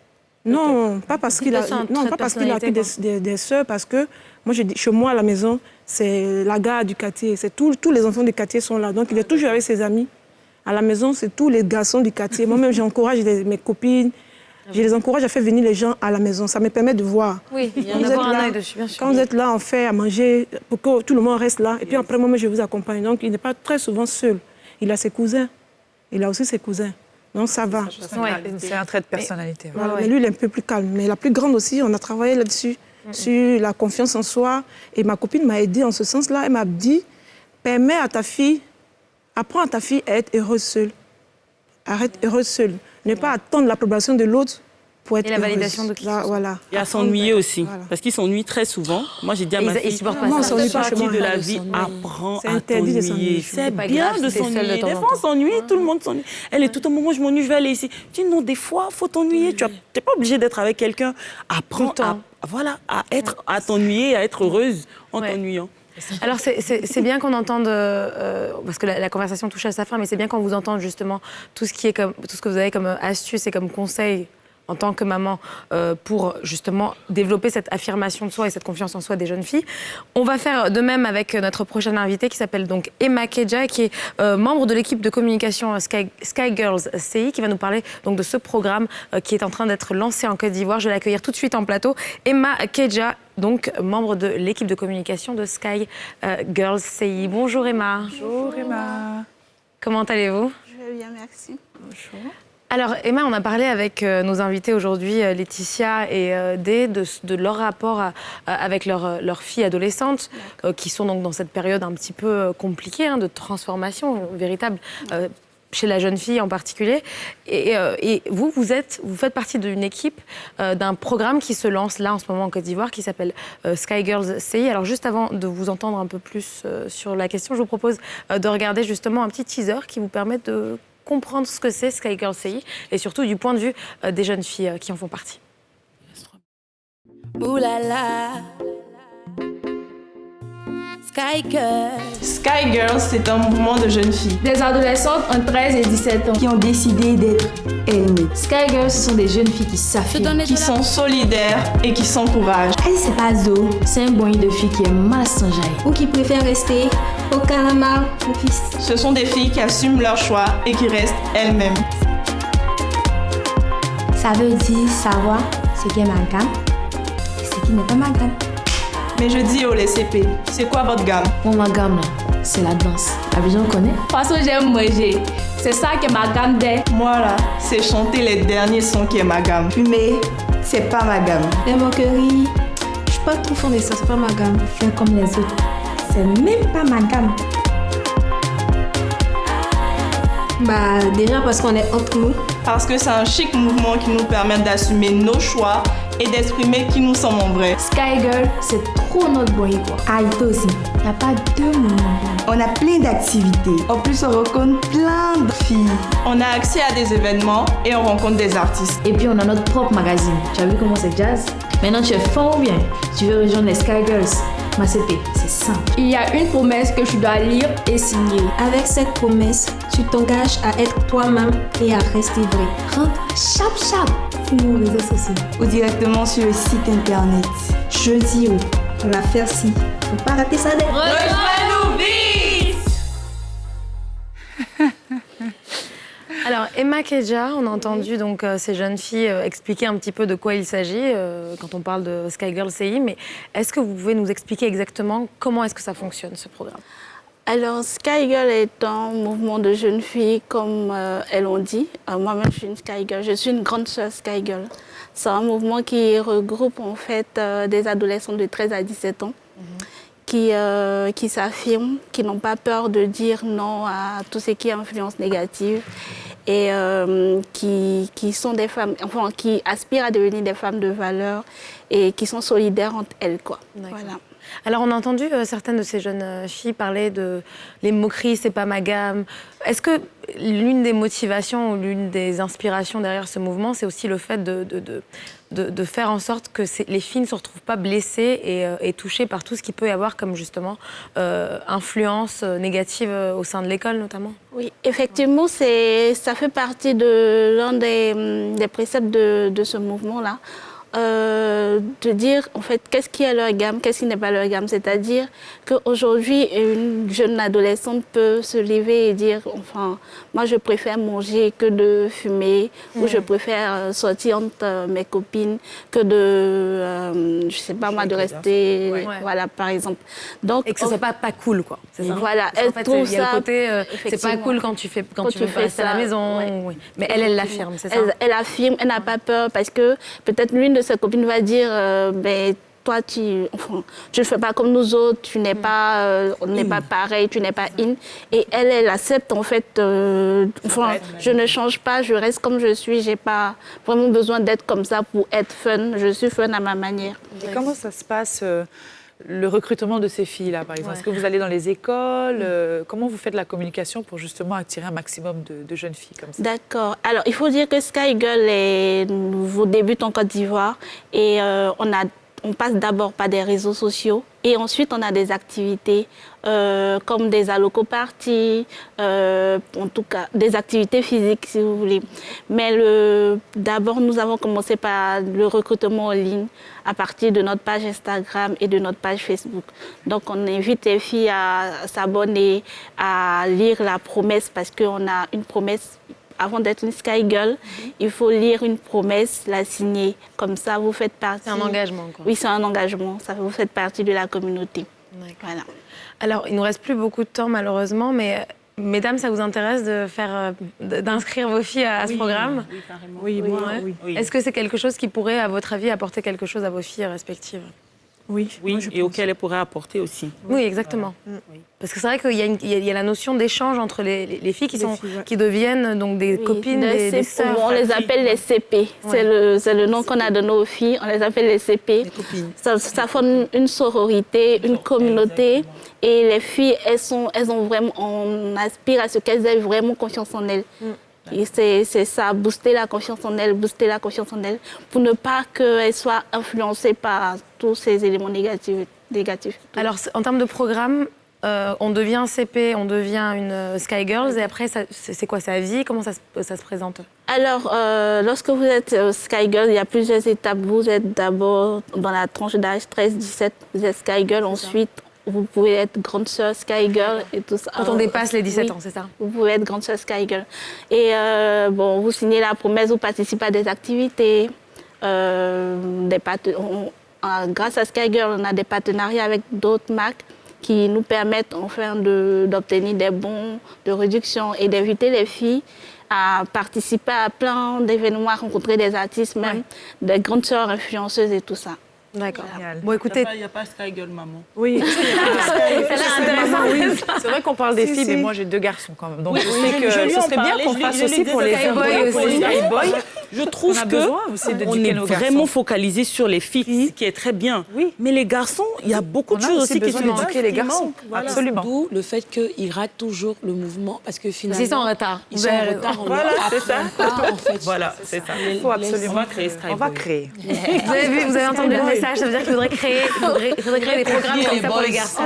Non, pas parce qu'il a que des sœurs, parce que moi, chez moi à la maison, c'est la gare du quartier. Tous les enfants du quartier sont là. Donc il est toujours avec ses amis. À la maison, c'est tous les garçons du quartier. Moi-même, j'encourage mes copines. Je les encourage à faire venir les gens à la maison. Ça me permet de voir. Oui, il y a un œil dessus, bien sûr. Quand vous êtes là, on fait à manger pour que tout le monde reste là. Et puis après, moi, je vous accompagne. Donc, il n'est pas très souvent seul. Il a ses cousins. Il a aussi ses cousins. Donc, ça va. C'est un trait de personnalité. Voilà. Mais lui, il est un peu plus calme. Mais la plus grande aussi, on a travaillé là-dessus, sur la confiance en soi. Et ma copine m'a aidée en ce sens-là. Elle m'a dit, apprends à ta fille à être heureuse seule. Arrête heureuse seule. Ne pas attendre l'approbation de l'autre pour être heureuse. Et la validation de qui là, voilà. Et à s'ennuyer aussi. Voilà. Parce qu'ils s'ennuient très souvent. Moi, j'ai dit à ma fille, cette partie de la vie, apprends à t'ennuyer. C'est bien de s'ennuyer. Des fois, on s'ennuie, tout le monde s'ennuie. Elle est tout au moment, je m'ennuie, je vais aller ici. Je dis non, des fois, il faut t'ennuyer. Tu n'es pas obligé d'être avec quelqu'un. Apprends à t'ennuyer, à être heureuse en t'ennuyant. Alors, c'est bien qu'on entende, parce que la conversation touche à sa fin, mais c'est bien qu'on vous entende justement tout ce que vous avez comme astuce et comme conseil en tant que maman pour justement développer cette affirmation de soi et cette confiance en soi des jeunes filles. On va faire de même avec notre prochaine invitée qui s'appelle donc Emma Kedja, qui est membre de l'équipe de communication Sky Girls CI, qui va nous parler donc de ce programme qui est en train d'être lancé en Côte d'Ivoire. Je vais l'accueillir tout de suite en plateau. Emma Kedja, donc membre de l'équipe de communication de Sky Girls CI. Bonjour Emma. Bonjour Emma. Comment allez-vous? Je vais bien, merci. Bonjour. Alors Emma, on a parlé avec nos invités aujourd'hui, Laetitia et Dé, de leur rapport avec leurs filles adolescentes, qui sont donc dans cette période un petit peu compliquée de transformation véritable. Chez la jeune fille en particulier. Et vous faites partie d'une équipe d'un programme qui se lance là en ce moment en Côte d'Ivoire qui s'appelle Sky Girls CI. Alors juste avant de vous entendre un peu plus sur la question, je vous propose de regarder justement un petit teaser qui vous permet de comprendre ce que c'est Sky Girls CI et surtout du point de vue des jeunes filles qui en font partie. Ouh là là. Sky Girls. Sky Girls, c'est un mouvement de jeunes filles. Des adolescentes entre 13 et 17 ans qui ont décidé d'être elles-mêmes. Sky Girls, ce sont des jeunes filles qui s'affirment, qui sont solidaires et qui s'encouragent. Elle, c'est pas Zo, c'est un boy de filles qui est mal sans jaillir. Ou qui préfèrent rester au calamar, au fils. Ce sont des filles qui assument leur choix et qui restent elles-mêmes. Ça veut dire savoir ce qui est ma gamme et ce qui n'est pas ma gamme. Mais je dis aux CP, c'est quoi votre gamme? Bon, ma gamme, là, c'est la danse. Abidjan connaît? Parce que j'aime manger. C'est ça que ma gamme d'est. Moi, là, c'est chanter les derniers sons qui est ma gamme. Fumer, c'est pas ma gamme. Les moqueries, je suis pas trop fond de ça, c'est pas ma gamme. Faire comme les autres, c'est même pas ma gamme. Bah, déjà parce qu'on est entre nous. Parce que c'est un chic mouvement qui nous permet d'assumer nos choix et d'exprimer qui nous sommes en vrai. Sky Girl, c'est trop notre boy, quoi. Ah, il aussi. Il n'y a pas deux moments. On a plein d'activités. En plus, on rencontre plein de filles. On a accès à des événements et on rencontre des artistes. Et puis, on a notre propre magazine. Tu as vu comment c'est jazz? Maintenant, tu es fort ou bien? Tu veux rejoindre les Sky Girls? Ma CP, c'est simple. Il y a une promesse que tu dois lire et signer. Avec cette promesse, tu t'engages à être toi-même et à rester vrai. Rentre chap sur nos réseaux sociaux. Ou directement sur le site internet. Jeudi, on va faire ci. Faut pas rater ça. Rejoins-nous vite! Alors, Emma Kedja, on a entendu donc ces jeunes filles expliquer un petit peu de quoi il s'agit quand on parle de Sky Girls CI, mais est-ce que vous pouvez nous expliquer exactement comment est-ce que ça fonctionne, ce programme? Alors, Sky Girl est un mouvement de jeunes filles, comme elles l'ont dit. Moi-même, je suis une Sky Girl. Je suis une grande sœur Sky Girl. C'est un mouvement qui regroupe en fait des adolescents de 13 à 17 ans qui s'affirment, qui n'ont pas peur de dire non à tout ce qui est influence négative et qui sont des femmes, enfin, qui aspirent à devenir des femmes de valeur et qui sont solidaires entre elles, quoi. Voilà. Alors, on a entendu certaines de ces jeunes filles parler de les moqueries, c'est pas ma gamme. Est-ce que l'une des motivations ou l'une des inspirations derrière ce mouvement, c'est aussi le fait de faire en sorte que les filles ne se retrouvent pas blessées et touchées par tout ce qu'il peut y avoir comme justement influence négative au sein de l'école notamment? Oui, effectivement, ça fait partie de l'un des préceptes de ce mouvement-là. De dire en fait qu'est-ce qui est leur gamme, qu'est-ce qui n'est pas leur gamme. C'est-à-dire qu'aujourd'hui, une jeune adolescente peut se lever et dire enfin, moi je préfère manger que de fumer, ou je préfère sortir entre mes copines que de, je sais pas moi, de rester, voilà, par exemple. Donc, et que ce soit pas cool, quoi. C'est ça. Voilà, elle trouve ça. Il y a le côté, c'est pas cool quand tu veux pas rester à la maison. Oui. Mais elle l'affirme, c'est ça. Elle affirme, elle n'a pas peur parce que peut-être l'une de ses copines va dire ben, toi, tu ne fais pas comme nous autres, tu n'es pas, on n'est pas pareil, tu n'es pas in. Et elle accepte en fait, je ne change pas, je reste comme je suis, j'ai pas vraiment besoin d'être comme ça pour être fun, je suis fun à ma manière. Et comment ça se passe le recrutement de ces filles-là, par exemple? Est-ce que vous allez dans les écoles? Comment vous faites la communication pour justement attirer un maximum de jeunes filles comme ça? D'accord. Alors, il faut dire que Sky Girl est nouveau débute en Côte d'Ivoire et on passe d'abord par des réseaux sociaux et ensuite on a des activités comme des alloco-parties, en tout cas des activités physiques si vous voulez. Mais d'abord nous avons commencé par le recrutement en ligne à partir de notre page Instagram et de notre page Facebook. Donc on invite les filles à s'abonner, à lire la promesse parce qu'on a une promesse. Avant d'être une Sky Girl, il faut lire une promesse, la signer. Comme ça, vous faites partie... C'est un engagement, quoi. Oui, c'est un engagement. Ça, vous faites partie de la communauté. Voilà. Alors, il ne nous reste plus beaucoup de temps, malheureusement, mais mesdames, ça vous intéresse d'inscrire vos filles à ce programme? Oui, carrément. Oui, moi, oui. Est-ce que c'est quelque chose qui pourrait, à votre avis, apporter quelque chose à vos filles respectives? Oui, et auquel elle pourrait apporter aussi. Oui, exactement. Voilà. Parce que c'est vrai qu'il y a la notion d'échange entre les filles qui deviennent donc des copines, des sœurs. On les appelle les CP. Ouais. C'est le nom qu'on a donné aux filles. On les appelle les CP. Les copines. Ça forme une sororité, une communauté. Exactement. Et les filles, on aspire à ce qu'elles aient vraiment confiance en elles. Et c'est ça, booster la confiance en elles, pour ne pas qu'elles soient influencées par tous ces éléments négatifs. Alors, en termes de programme, on devient CP, on devient une Sky Girls, et après, c'est quoi, c'est à vie? Comment ça se présente? Alors, lorsque vous êtes Sky Girl, il y a plusieurs étapes. Vous êtes d'abord dans la tranche d'âge 13-17, vous êtes Sky Girl, ensuite... Vous pouvez être grande sœur Sky Girl et tout ça. Quand on dépasse les 17 ans, c'est ça? Vous pouvez être grande sœur Sky Girl. Et vous signez la promesse, vous participez à des activités. Grâce à Sky Girl, on a des partenariats avec d'autres marques qui nous permettent enfin d'obtenir des bons de réduction et d'inviter les filles à participer à plein d'événements, à rencontrer des artistes même, des grandes sœurs influenceuses et tout ça. D'accord. Bon, écoutez... Il n'y a pas Sky Girl, maman. Oui. C'est vrai qu'on parle des filles, mais moi j'ai 2 garçons quand même. Donc je sais que ce serait bien qu'on fasse aussi pour les Sky Boys. Je trouve qu'on est vraiment focalisé sur les filles, ce qui est très bien. Oui. Mais les garçons, il y a beaucoup de choses aussi qui sont éduquer les garçons. Absolument. D'où le fait qu'ils ratent toujours le mouvement parce que finalement... Ils sont en retard. Ils sont en retard. Voilà, c'est ça. Voilà, c'est ça. Il faut absolument créer Sky Boys. On va créer. Vous avez entendu le message, ça veut dire qu'il faudrait créer des programmes comme ça pour les garçons.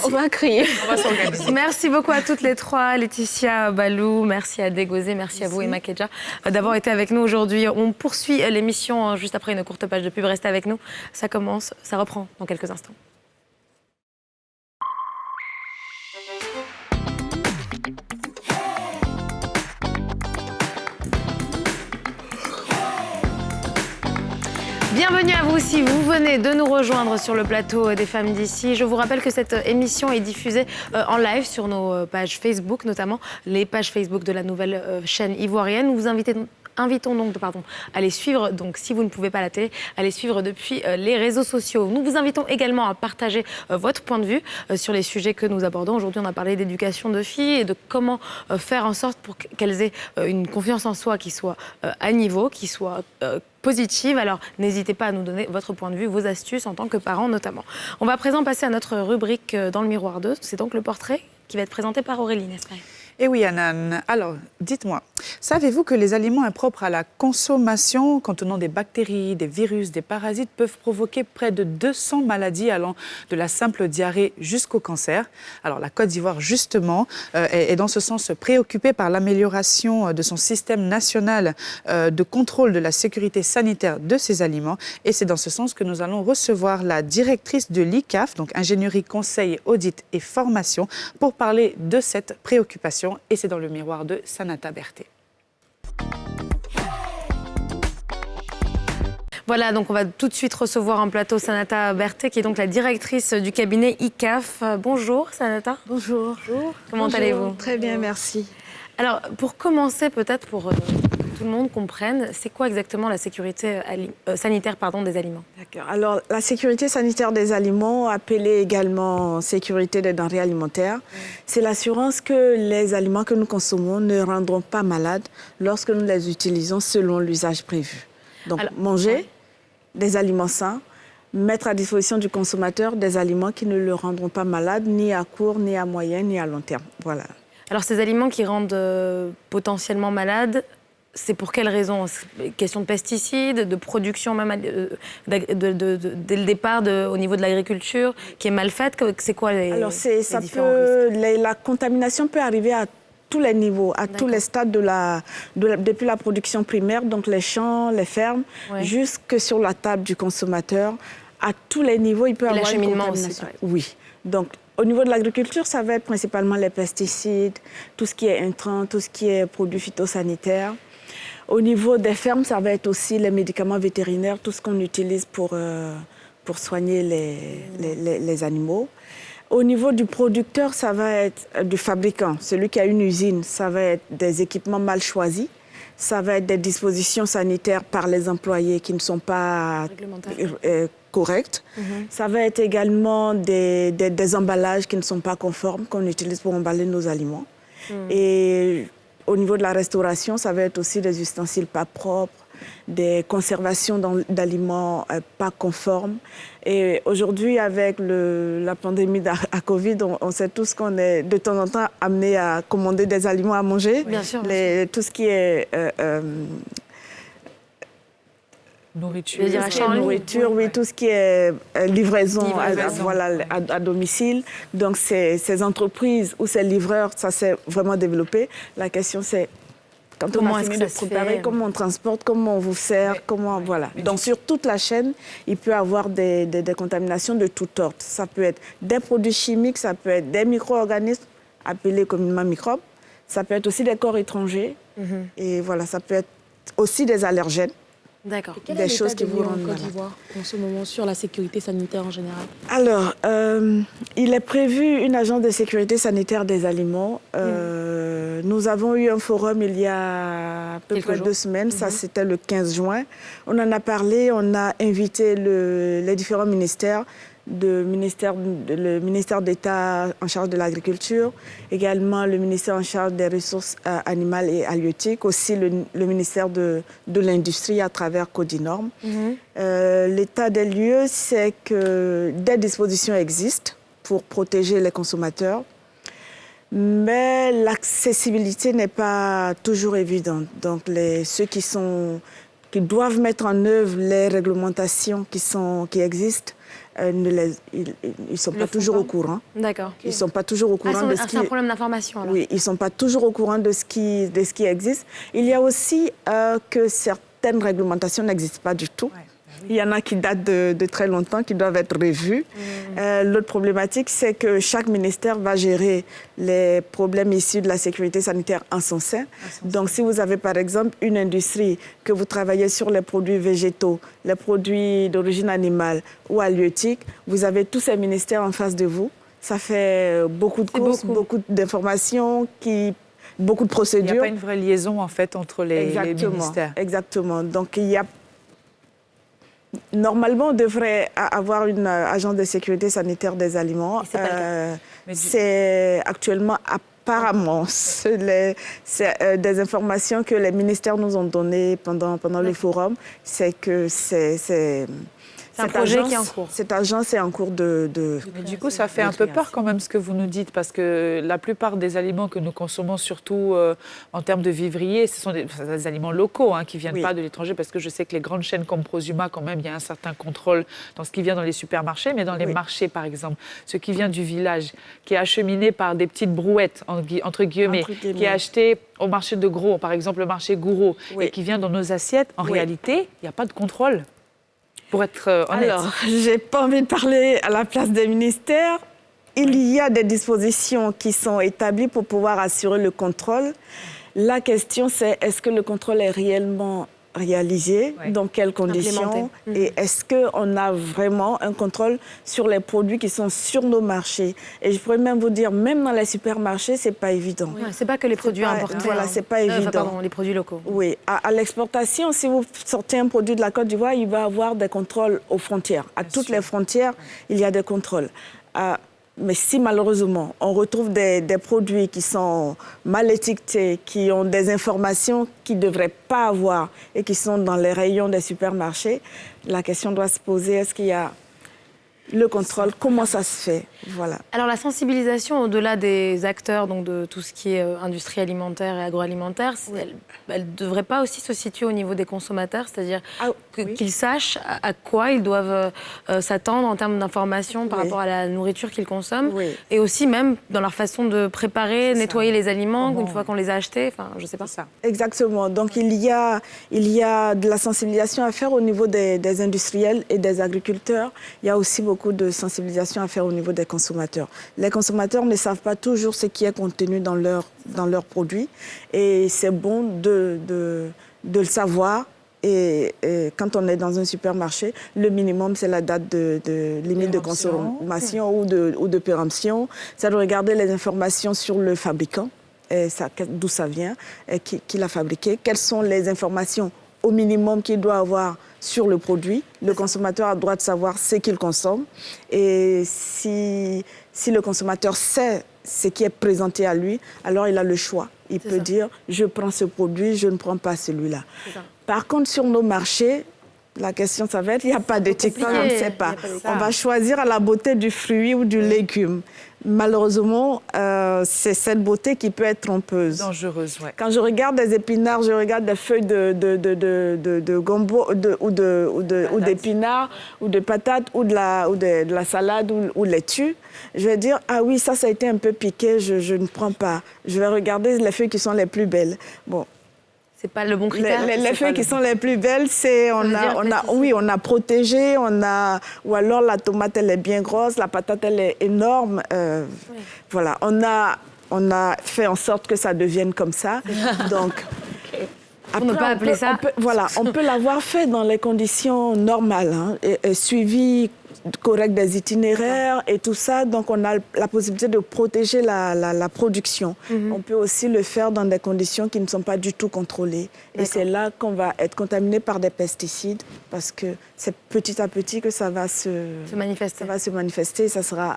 On va créer. On va s'organiser. Merci beaucoup à toutes les trois, Laetitia, Balou, merci à Dégozé, merci à vous Emma Kedja d'avoir été avec nous aujourd'hui. On poursuit l'émission juste après une courte page de pub. Restez avec nous, ça commence, ça reprend dans quelques instants. Bienvenue à vous si vous venez de nous rejoindre sur le plateau des Femmes d'ici. Je vous rappelle que cette émission est diffusée en live sur nos pages Facebook, notamment les pages Facebook de la nouvelle chaîne ivoirienne. Nous vous invitons invitons donc à les suivre, donc si vous ne pouvez pas à la télé, à les suivre depuis les réseaux sociaux. Nous vous invitons également à partager votre point de vue sur les sujets que nous abordons. Aujourd'hui, on a parlé d'éducation de filles et de comment faire en sorte pour qu'elles aient une confiance en soi qui soit à niveau, qui soit positive. Alors, n'hésitez pas à nous donner votre point de vue, vos astuces en tant que parents notamment. On va à présent passer à notre rubrique dans le miroir 2. C'est donc le portrait qui va être présenté par Aurélie, n'est-ce pas ? Eh oui, Anan. Alors, dites-moi, savez-vous que les aliments impropres à la consommation, contenant des bactéries, des virus, des parasites, peuvent provoquer près de 200 maladies allant de la simple diarrhée jusqu'au cancer? Alors, la Côte d'Ivoire, justement, est dans ce sens préoccupée par l'amélioration de son système national de contrôle de la sécurité sanitaire de ces aliments. Et c'est dans ce sens que nous allons recevoir la directrice de l'ICAF, donc Ingénierie, Conseil, Audit et Formation, pour parler de cette préoccupation. Et c'est dans le miroir de Sanata Berté. Voilà, donc on va tout de suite recevoir en plateau Sanata Berté, qui est donc la directrice du cabinet ICAF. Bonjour Sanata. Bonjour. Comment allez-vous? Très bien, merci. Alors, pour commencer, peut-être pour que tout le monde comprenne, c'est quoi exactement la sécurité sanitaire des aliments? D'accord. Alors, la sécurité sanitaire des aliments, appelée également sécurité des denrées alimentaires, c'est l'assurance que les aliments que nous consommons ne rendront pas malades lorsque nous les utilisons selon l'usage prévu. Donc, manger des aliments sains, mettre à disposition du consommateur des aliments qui ne le rendront pas malade, ni à court, ni à moyen, ni à long terme. Voilà. Alors, ces aliments qui rendent potentiellement malades, c'est pour quelles raisons? Question de pesticides, de production même dès le départ au niveau de l'agriculture qui est mal faite? C'est quoi les différents risques? La contamination peut arriver à tous les niveaux, à tous les stades depuis la production primaire, donc les champs, les fermes, jusque sur la table du consommateur. À tous les niveaux, il peut y avoir une contamination. Aussi, oui. Donc, au niveau de l'agriculture, ça va être principalement les pesticides, tout ce qui est intrants, tout ce qui est produits phytosanitaires. Au niveau des fermes, ça va être aussi les médicaments vétérinaires, tout ce qu'on utilise pour soigner les animaux. Au niveau du producteur, ça va être du fabricant, celui qui a une usine, ça va être des équipements mal choisis. Ça va être des dispositions sanitaires par les employés qui ne sont pas correctes. Ça va être également des emballages qui ne sont pas conformes, qu'on utilise pour emballer nos aliments. Et au niveau de la restauration, ça va être aussi des ustensiles pas propres, des conservations d'aliments pas conformes. Et aujourd'hui, avec la pandémie à Covid, on sait tous qu'on est de temps en temps amené à commander des aliments à manger. Bien sûr. Tout ce qui est nourriture, oui, tout ce qui est livraison. À domicile. Donc, ces entreprises ou ces livreurs, ça s'est vraiment développé. La question, c'est quand on a fini de préparer, comment on transporte, comment on vous sert, voilà. Donc, sur toute la chaîne, il peut y avoir des contaminations de toutes sortes. Ça peut être des produits chimiques, ça peut être des micro-organismes appelés communément microbes. Ça peut être aussi des corps étrangers. Et voilà, ça peut être aussi des allergènes. D'accord. Des choses qui vous rendent malade en ce moment sur la sécurité sanitaire en général? Alors, il est prévu une agence de sécurité sanitaire des aliments. Nous avons eu un forum il y a à peu près 2 semaines. Ça, c'était le 15 juin. On en a parlé, on a invité les différents ministères, le ministère d'État en charge de l'agriculture, également le ministère en charge des ressources animales et halieutiques, aussi le ministère de l'Industrie à travers Codinorm. L'état des lieux, c'est que des dispositions existent pour protéger les consommateurs, mais l'accessibilité n'est pas toujours évidente. Donc ceux qui doivent mettre en œuvre les réglementations qui existent, ils ne sont pas toujours au courant. D'accord. Ils ne sont pas toujours au courant de ce qui... C'est un problème d'information, alors. Oui, ils ne sont pas toujours au courant de ce qui existe. Il y a aussi que certaines réglementations n'existent pas du tout. Il y en a qui datent de très longtemps, qui doivent être revues. L'autre problématique, c'est que chaque ministère va gérer les problèmes issus de la sécurité sanitaire en son sein. Donc, si vous avez, par exemple, une industrie, que vous travaillez sur les produits végétaux, les produits d'origine animale ou halieutique, vous avez tous ces ministères en face de vous. Ça fait beaucoup de courses, beaucoup d'informations qui beaucoup de procédures. Il n'y a pas une vraie liaison, en fait, entre les ministères. Exactement. Donc, normalement, on devrait avoir une agence de sécurité sanitaire des aliments. C'est actuellement, apparemment, c'est des informations que les ministères nous ont données pendant le forum. C'est que c'est un projet qui est en cours. Cette agence est en cours de... Mais du coup, ça fait un peu peur quand même ce que vous nous dites, parce que la plupart des aliments que nous consommons, surtout en termes de vivriers, ce sont des aliments locaux qui ne viennent pas de l'étranger, parce que je sais que les grandes chaînes comme Prosuma, quand même, il y a un certain contrôle dans ce qui vient dans les supermarchés, mais dans les marchés, par exemple, ce qui vient du village, qui est acheminé par des petites brouettes, entre guillemets, qui est acheté au marché de gros, par exemple le marché Gouraud, et qui vient dans nos assiettes, en réalité, il n'y a pas de contrôle. Pour être honnête. Alors, je n'ai pas envie de parler à la place des ministères. Il y a des dispositions qui sont établies pour pouvoir assurer le contrôle. La question, c'est est-ce que le contrôle est réellement réalisé, dans quelles conditions, et est-ce qu'on a vraiment un contrôle sur les produits qui sont sur nos marchés. Et je pourrais même vous dire, même dans les supermarchés, ce n'est pas évident. Oui, ce n'est pas que les produits importés. Voilà, ce n'est pas évident. Pardon, les produits locaux. Oui, à l'exportation, si vous sortez un produit de la Côte d'Ivoire, il va y avoir des contrôles aux frontières. À toutes les frontières, il y a des contrôles. Mais si malheureusement, on retrouve des produits qui sont mal étiquetés, qui ont des informations qu'ils ne devraient pas avoir et qui sont dans les rayons des supermarchés, la question doit se poser, est-ce qu'il y a le contrôle, comment ça se fait? Voilà. Alors la sensibilisation au-delà des acteurs, donc de tout ce qui est industrie alimentaire et agroalimentaire, elle ne devrait pas aussi se situer au niveau des consommateurs, c'est-à-dire qu'ils sachent à quoi ils doivent s'attendre en termes d'information par rapport à la nourriture qu'ils consomment, et aussi même dans leur façon de préparer, nettoyer les aliments une fois qu'on les a achetés, enfin je sais pas. Ça. Exactement, donc il y a de la sensibilisation à faire au niveau des industriels et des agriculteurs. Il y a aussi beaucoup de sensibilisation à faire au niveau des consommateurs. Les consommateurs ne savent pas toujours ce qui est contenu dans leurs produits, et c'est bon de le savoir. Et quand on est dans un supermarché, le minimum, c'est la date de limite de consommation ou de péremption. C'est de regarder les informations sur le fabricant, d'où ça vient, qui l'a fabriqué, quelles sont les informations au minimum qu'il doit avoir sur le produit. Le consommateur a le droit de savoir ce qu'il consomme. Et si le consommateur sait ce qui est présenté à lui, alors il a le choix. Il peut dire, je prends ce produit, je ne prends pas celui-là. Par contre, sur nos marchés, la question, ça va être, il n'y a pas d'étiquette, on ne sait pas. On va choisir à la beauté du fruit ou du légume. Malheureusement, c'est cette beauté qui peut être trompeuse. Dangereuse, oui. Quand je regarde des épinards, je regarde des feuilles de gombo ou d'épinards, ou de patates, ou de la salade, ou laitue. Je vais dire, ah oui, ça a été un peu piqué, je ne prends pas. Je vais regarder les feuilles qui sont les plus belles. Bon. C'est pas le bon critère. Les feuilles qui sont les plus belles, c'est on a protégé, ou alors la tomate elle est bien grosse, la patate elle est énorme. Voilà, on a fait en sorte que ça devienne comme ça. Donc après, on ne peut pas appeler ça. On peut l'avoir fait dans les conditions normales, et suivi correct des itinéraires et tout ça. Donc, on a la possibilité de protéger la production. On peut aussi le faire dans des conditions qui ne sont pas du tout contrôlées. Et c'est là qu'on va être contaminé par des pesticides, parce que c'est petit à petit que ça va se manifester. Ça va se manifester, ça sera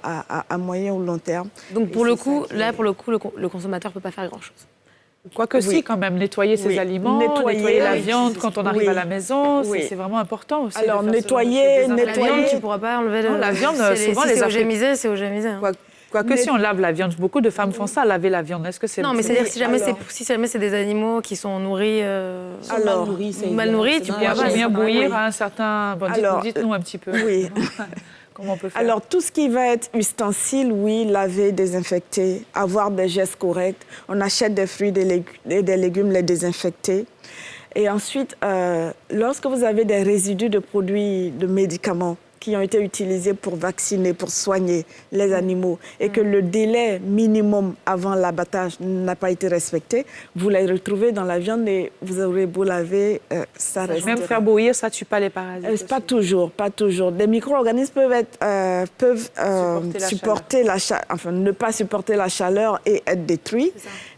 à moyen ou long terme. Donc, pour le coup, le consommateur ne peut pas faire grand-chose. Quoique si, quand même, nettoyer ses aliments, nettoyer la viande quand on arrive à la maison, c'est vraiment important aussi. Alors, nettoyer... La viande, tu ne pourras pas enlever... Non, la viande, souvent, les Africains... c'est OGMisé. Quoique si on lave la viande, beaucoup de femmes font ça, laver la viande. Est-ce que c'est... Non, mais c'est-à-dire si jamais c'est des animaux qui sont nourris... mal nourris, tu pourras pas... bien bouillir à un certain... Bon, dites-nous un petit peu. Oui. Comment on peut faire? Alors, tout ce qui va être ustensiles, oui, laver, désinfecter, avoir des gestes corrects. On achète des fruits et des légumes, les désinfecter. Et ensuite, lorsque vous avez des résidus de produits, de médicaments qui ont été utilisés pour vacciner, pour soigner les animaux, et que le délai minimum avant l'abattage n'a pas été respecté, vous les retrouvez dans la viande et vous aurez beau laver, ça reste. Même faire bouillir, ça tue pas les parasites. Pas toujours, pas toujours. Des micro-organismes peuvent supporter la chaleur, enfin ne pas supporter la chaleur et être détruits,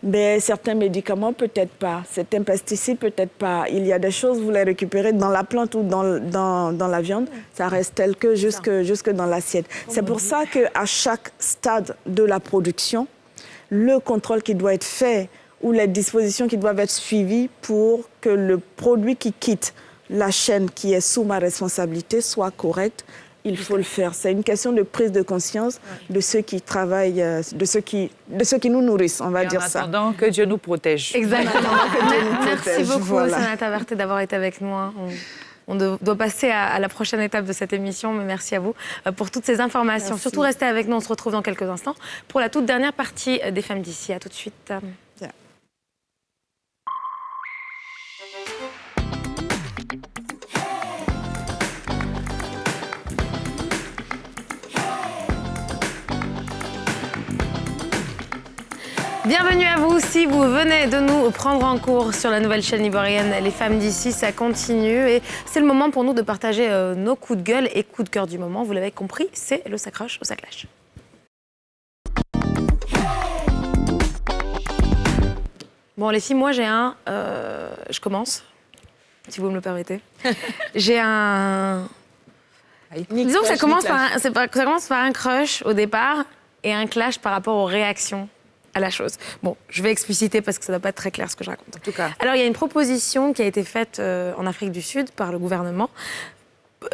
mais certains médicaments peut-être pas, certains pesticides peut-être pas. Il y a des choses, vous les récupérez dans la plante ou dans la viande, ça reste tel que jusque dans l'assiette. C'est pour ça qu'à chaque stade de la production, le contrôle qui doit être fait ou les dispositions qui doivent être suivies pour que le produit qui quitte la chaîne qui est sous ma responsabilité soit correct, il faut le faire. C'est une question de prise de conscience de ceux qui travaillent, de ceux qui nous nourrissent, on va dire ça. En attendant, que Dieu nous protège. Exactement. Merci beaucoup, Sanata Verté, d'avoir été avec nous. On doit passer à la prochaine étape de cette émission, mais merci à vous pour toutes ces informations. Merci. Surtout, restez avec nous, on se retrouve dans quelques instants pour la toute dernière partie des Femmes d'ici. À tout de suite. Bienvenue à vous, si vous venez de nous prendre en cours sur la nouvelle chaîne ivoirienne Les Femmes d'ici, ça continue et c'est le moment pour nous de partager nos coups de gueule et coups de cœur du moment. Vous l'avez compris, c'est le Sacroche au Saclash. Bon les filles, moi j'ai je commence, si vous me le permettez. J'ai un... Disons que ça commence par un crush au départ et un clash par rapport aux réactions à la chose. Bon, je vais expliciter parce que ça ne doit pas être très clair ce que je raconte. En tout cas. Alors, il y a une proposition qui a été faite en Afrique du Sud par le gouvernement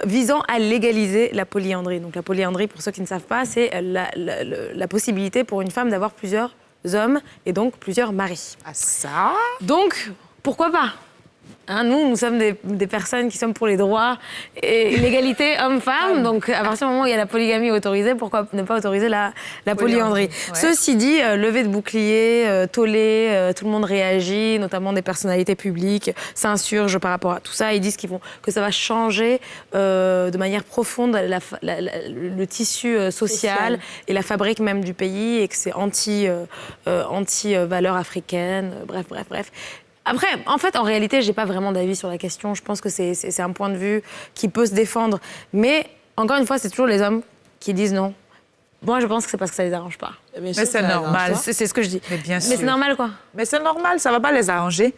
visant à légaliser la polyandrie. Donc, la polyandrie, pour ceux qui ne savent pas, c'est la possibilité pour une femme d'avoir plusieurs hommes et donc plusieurs maris. Ah ça ? Donc, pourquoi pas ? Nous sommes des personnes qui sommes pour les droits et l'égalité homme-femme. Donc, à partir du moment où il y a la polygamie autorisée, pourquoi ne pas autoriser la polyandrie ? Ouais. Ceci dit, levée de bouclier, tollé, tout le monde réagit, notamment des personnalités publiques, s'insurgent par rapport à tout ça. Ils disent que ça va changer de manière profonde le tissu social et la fabrique même du pays et que c'est anti-valeurs africaines. Bref. Après, en fait, en réalité, je n'ai pas vraiment d'avis sur la question. Je pense que c'est un point de vue qui peut se défendre. Mais, encore une fois, c'est toujours les hommes qui disent non. Moi, je pense que c'est parce que ça ne les arrange pas. Mais c'est normal. C'est ce que je dis. Mais bien sûr. Mais c'est normal, quoi. Mais c'est normal, ça ne va pas les arranger.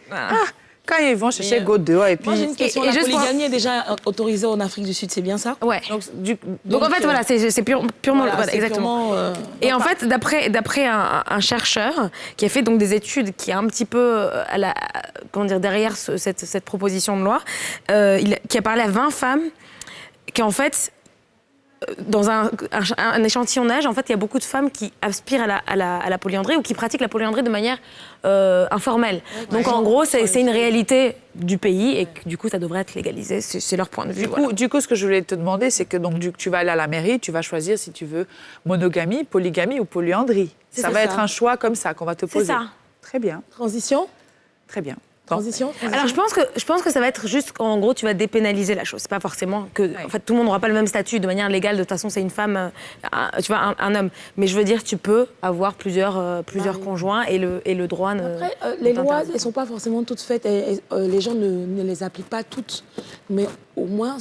Quand ils vont chercher go dehors et puis... Moi, j'ai une question. La polygamie est déjà autorisée en Afrique du Sud, c'est bien ça ? Ouais. Donc en fait, voilà, c'est purement... Voilà, exactement. Et en fait, d'après un chercheur qui a fait donc des études qui a un petit peu derrière cette proposition de loi, qui a parlé à 20 femmes qui, en fait... Dans un échantillonnage, en fait, il y a beaucoup de femmes qui aspirent à la polyandrie ou qui pratiquent la polyandrie de manière informelle. Donc, en gros, c'est une réalité du pays et du coup, ça devrait être légalisé. C'est leur point de vue. Du coup, ce que je voulais te demander, c'est que donc, tu vas aller à la mairie, tu vas choisir si tu veux monogamie, polygamie ou polyandrie. Ça va être un choix comme ça qu'on va te poser. C'est ça. Très bien. Transition ? Très bien. Transition. Alors, je pense que ça va être juste qu'en gros, tu vas dépénaliser la chose. C'est pas forcément que... En fait, tout le monde n'aura pas le même statut de manière légale. De toute façon, c'est une femme, tu vois, un homme. Mais je veux dire, tu peux avoir plusieurs conjoints et le droit... Après, les lois, elles ne sont pas forcément toutes faites. Et les gens ne les appliquent pas toutes. Mais au moins,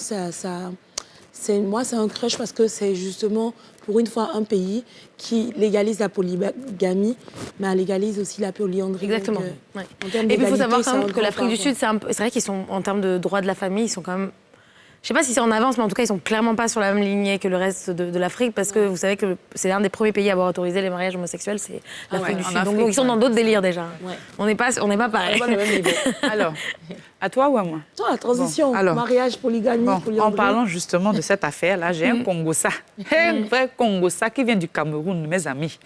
moi, c'est un crush parce que c'est justement, pour une fois, un pays qui légalise la polygamie, mais légalise aussi la polyandrie. Exactement. Donc, et puis, il faut savoir quand même que l'Afrique du Sud, c'est vrai qu'ils sont, en termes de droits de la famille, ils sont quand même... Je ne sais pas si c'est en avance, mais en tout cas, ils ne sont clairement pas sur la même lignée que le reste de l'Afrique, parce que vous savez que c'est l'un des premiers pays à avoir autorisé les mariages homosexuels, c'est l'Afrique du Sud. Donc, ils sont dans d'autres délires déjà. Ouais. On n'est pas pareil. On n'est pas au même niveau. Alors, à toi ou à moi ? Toi, la transition, mariage, polygamie, polyandrie. En parlant justement de cette affaire-là, j'ai un Congossa, un vrai Congossa qui vient du Cameroun, mes amis.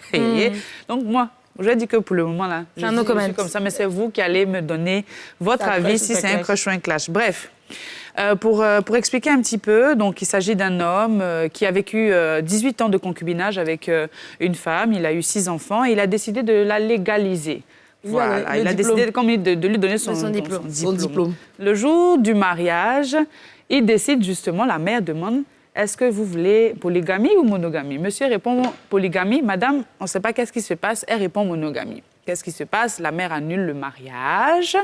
Donc moi, je vais dire que pour le moment, là, je suis comme ça, mais c'est vous qui allez me donner votre avis si c'est un crush ou un clash. Bref. Pour expliquer un petit peu, donc il s'agit d'un homme qui a vécu 18 ans de concubinage avec une femme, il a eu 6 enfants et il a décidé de la légaliser. Voilà, il a décidé de lui donner son diplôme. Le jour du mariage, il décide justement, la mère demande, est-ce que vous voulez polygamie ou monogamie? Monsieur répond polygamie. Madame, on ne sait pas qu'est-ce qui se passe. Elle répond monogamie. Qu'est-ce qui se passe? La mère annule le mariage.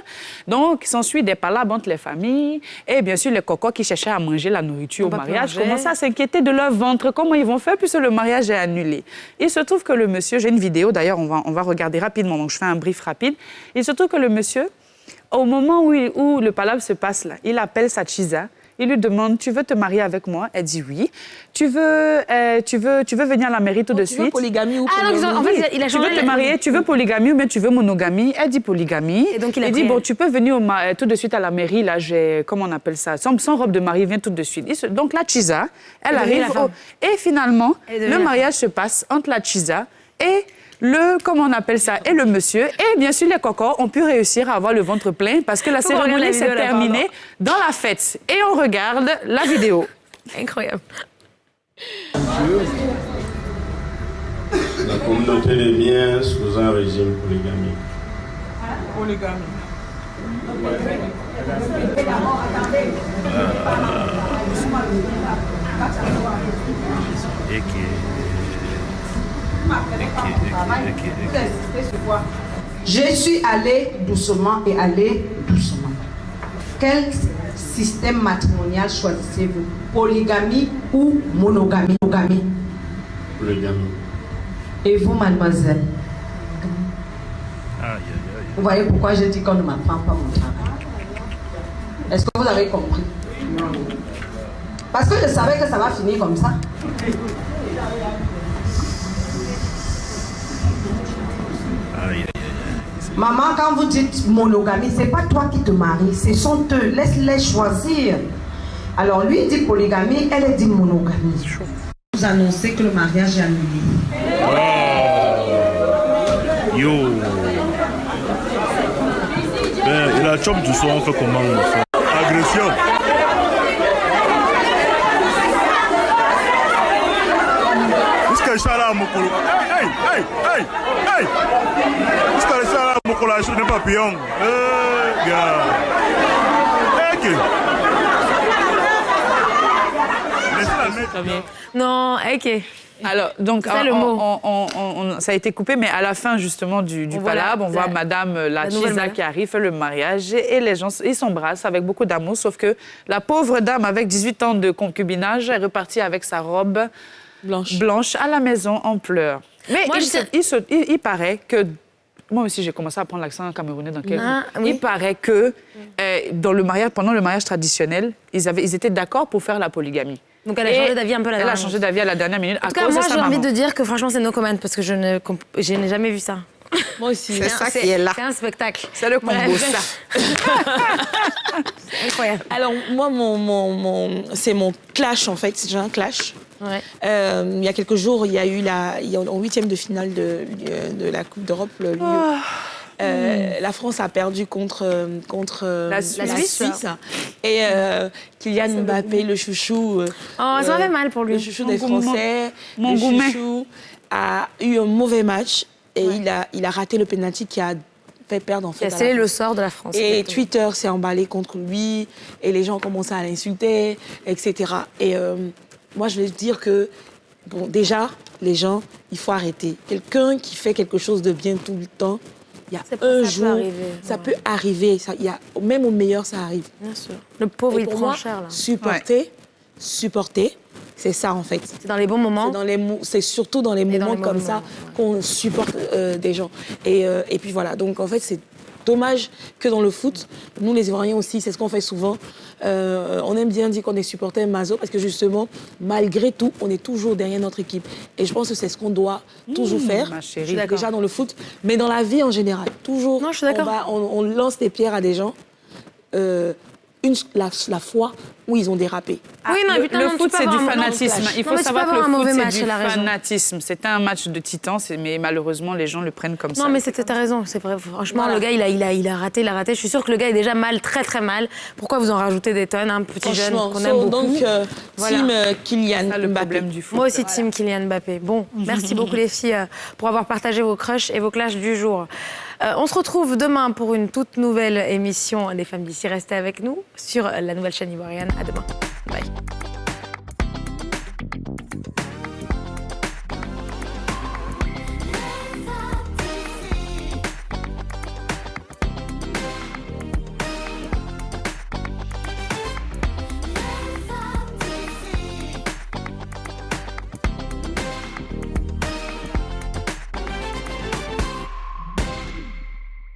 Donc, s'ensuit des palabres entre les familles. Et bien sûr, les cocos qui cherchaient à manger la nourriture au mariage commencent à s'inquiéter de leur ventre. Comment ils vont faire puisque le mariage est annulé? Il se trouve que le monsieur, j'ai une vidéo d'ailleurs, on va regarder rapidement, donc je fais un brief rapide. Il se trouve que le monsieur, au moment où le palabre se passe là, il appelle sa chisa. Il lui demande, tu veux te marier avec moi? Elle dit oui. Tu veux venir à la mairie tout de suite? Tu veux polygamie ou polygamie? En fait, il a changé. Tu veux te marier? Tu veux polygamie ou bien tu veux monogamie? Elle dit polygamie. Et donc il dit, bon, tu peux venir tout de suite à la mairie. Là, comment on appelle ça? Sans robe de mariée, viens tout de suite. Donc la chisa, elle arrive. Et finalement, le mariage se passe entre la chisa et comment on appelle ça, et le monsieur. Et bien sûr, les cocos ont pu réussir à avoir le ventre plein parce que la cérémonie s'est terminée dans la fête. Et on regarde la vidéo. Incroyable. La communauté des biens sous un régime polygamie. Polygamie. Je suis allée doucement et allée doucement. Quel système matrimonial choisissez-vous? Polygamie ou monogamie? Polygamie. Et vous, mademoiselle? Vous voyez pourquoi je dis qu'on ne m'apprend pas mon travail? Est-ce que vous avez compris? Parce que je savais que ça va finir comme ça. Maman, quand vous dites monogamie, c'est pas toi qui te maries, ce sont eux. Laisse-les choisir. Alors lui il dit polygamie, elle dit monogamie. Vous annoncez que le mariage est annulé. Yo. Et la chop du soir, on fait comment on fait? Agression. Jusqu'à Chala Mokolo. Hey! Jusqu'à Chala Mokolo, je n'ai pas papillon. Gars. Non, ok. Alors, donc, ça a été coupé, mais à la fin, justement, du palabre, on voit Madame la Chisa qui arrive, fait le mariage, et les gens, ils s'embrassent avec beaucoup d'amour, sauf que la pauvre dame, avec 18 ans de concubinage, est repartie avec sa robe blanche à la maison en pleurs. Mais il paraît que... Moi aussi, j'ai commencé à prendre l'accent camerounais dans quelques... Il paraît que pendant le mariage traditionnel, ils étaient d'accord pour faire la polygamie. Donc elle a changé d'avis un peu à la dernière minute. Elle a changé d'avis à la dernière minute à cause de sa maman. En tout cas, moi, j'ai envie de dire que franchement, c'est no comment parce que je n'ai jamais vu ça. Moi aussi. C'est ça qui est là. C'est un spectacle. C'est le combo, ça. C'est incroyable. Alors, moi, c'est mon clash, en fait. J'ai un clash. Ouais. Il y a quelques jours, il y a eu en 8e de finale de la Coupe d'Europe, la France a perdu contre la Suisse. Et Kylian Mbappé, le chouchou... ça m'a fait mal pour lui. Le chouchou des Français, le chouchou a eu un mauvais match et il a raté le penalty qui a fait perdre en fait. C'est le sort de la France. Et Twitter s'est emballé contre lui et les gens commençaient à l'insulter, etc. Et moi, je vais dire que, bon, déjà, les gens, il faut arrêter. Quelqu'un qui fait quelque chose de bien tout le temps, il y a un jour, ça peut arriver. Même au meilleur, ça arrive. Bien sûr. Le pauvre, il prend cher, là. Supporter, c'est ça, en fait. C'est dans les bons moments. C'est surtout dans les moments comme ça qu'on supporte des gens. Et puis voilà, donc en fait, c'est dommage que dans le foot, nous les Ivoiriens aussi, c'est ce qu'on fait souvent. On aime bien dire qu'on est supporter maso parce que justement, malgré tout, on est toujours derrière notre équipe. Et je pense que c'est ce qu'on doit toujours faire. Ma chérie. Déjà dans le foot, mais dans la vie en général. Toujours, non, je suis d'accord. On lance des pierres à des gens. La fois où ils ont dérapé. Oui, non, le foot, c'est du fanatisme. Il faut savoir que le foot, c'est du fanatisme. C'était un match de titans, mais malheureusement, les gens le prennent comme ça. Non, mais t'as raison, c'est vrai. Franchement, le gars, il a raté. Je suis sûre que le gars est déjà mal, très, très mal. Pourquoi vous en rajoutez des tonnes, un petit jeune qu'on aime beaucoup. Donc, team Kylian Mbappé. Moi aussi, team Kylian Mbappé. Bon, merci beaucoup les filles pour avoir partagé vos crushs et vos clashs du jour. On se retrouve demain pour une toute nouvelle émission des Femmes d'ici. Restez avec nous sur la nouvelle chaîne ivoirienne. À demain.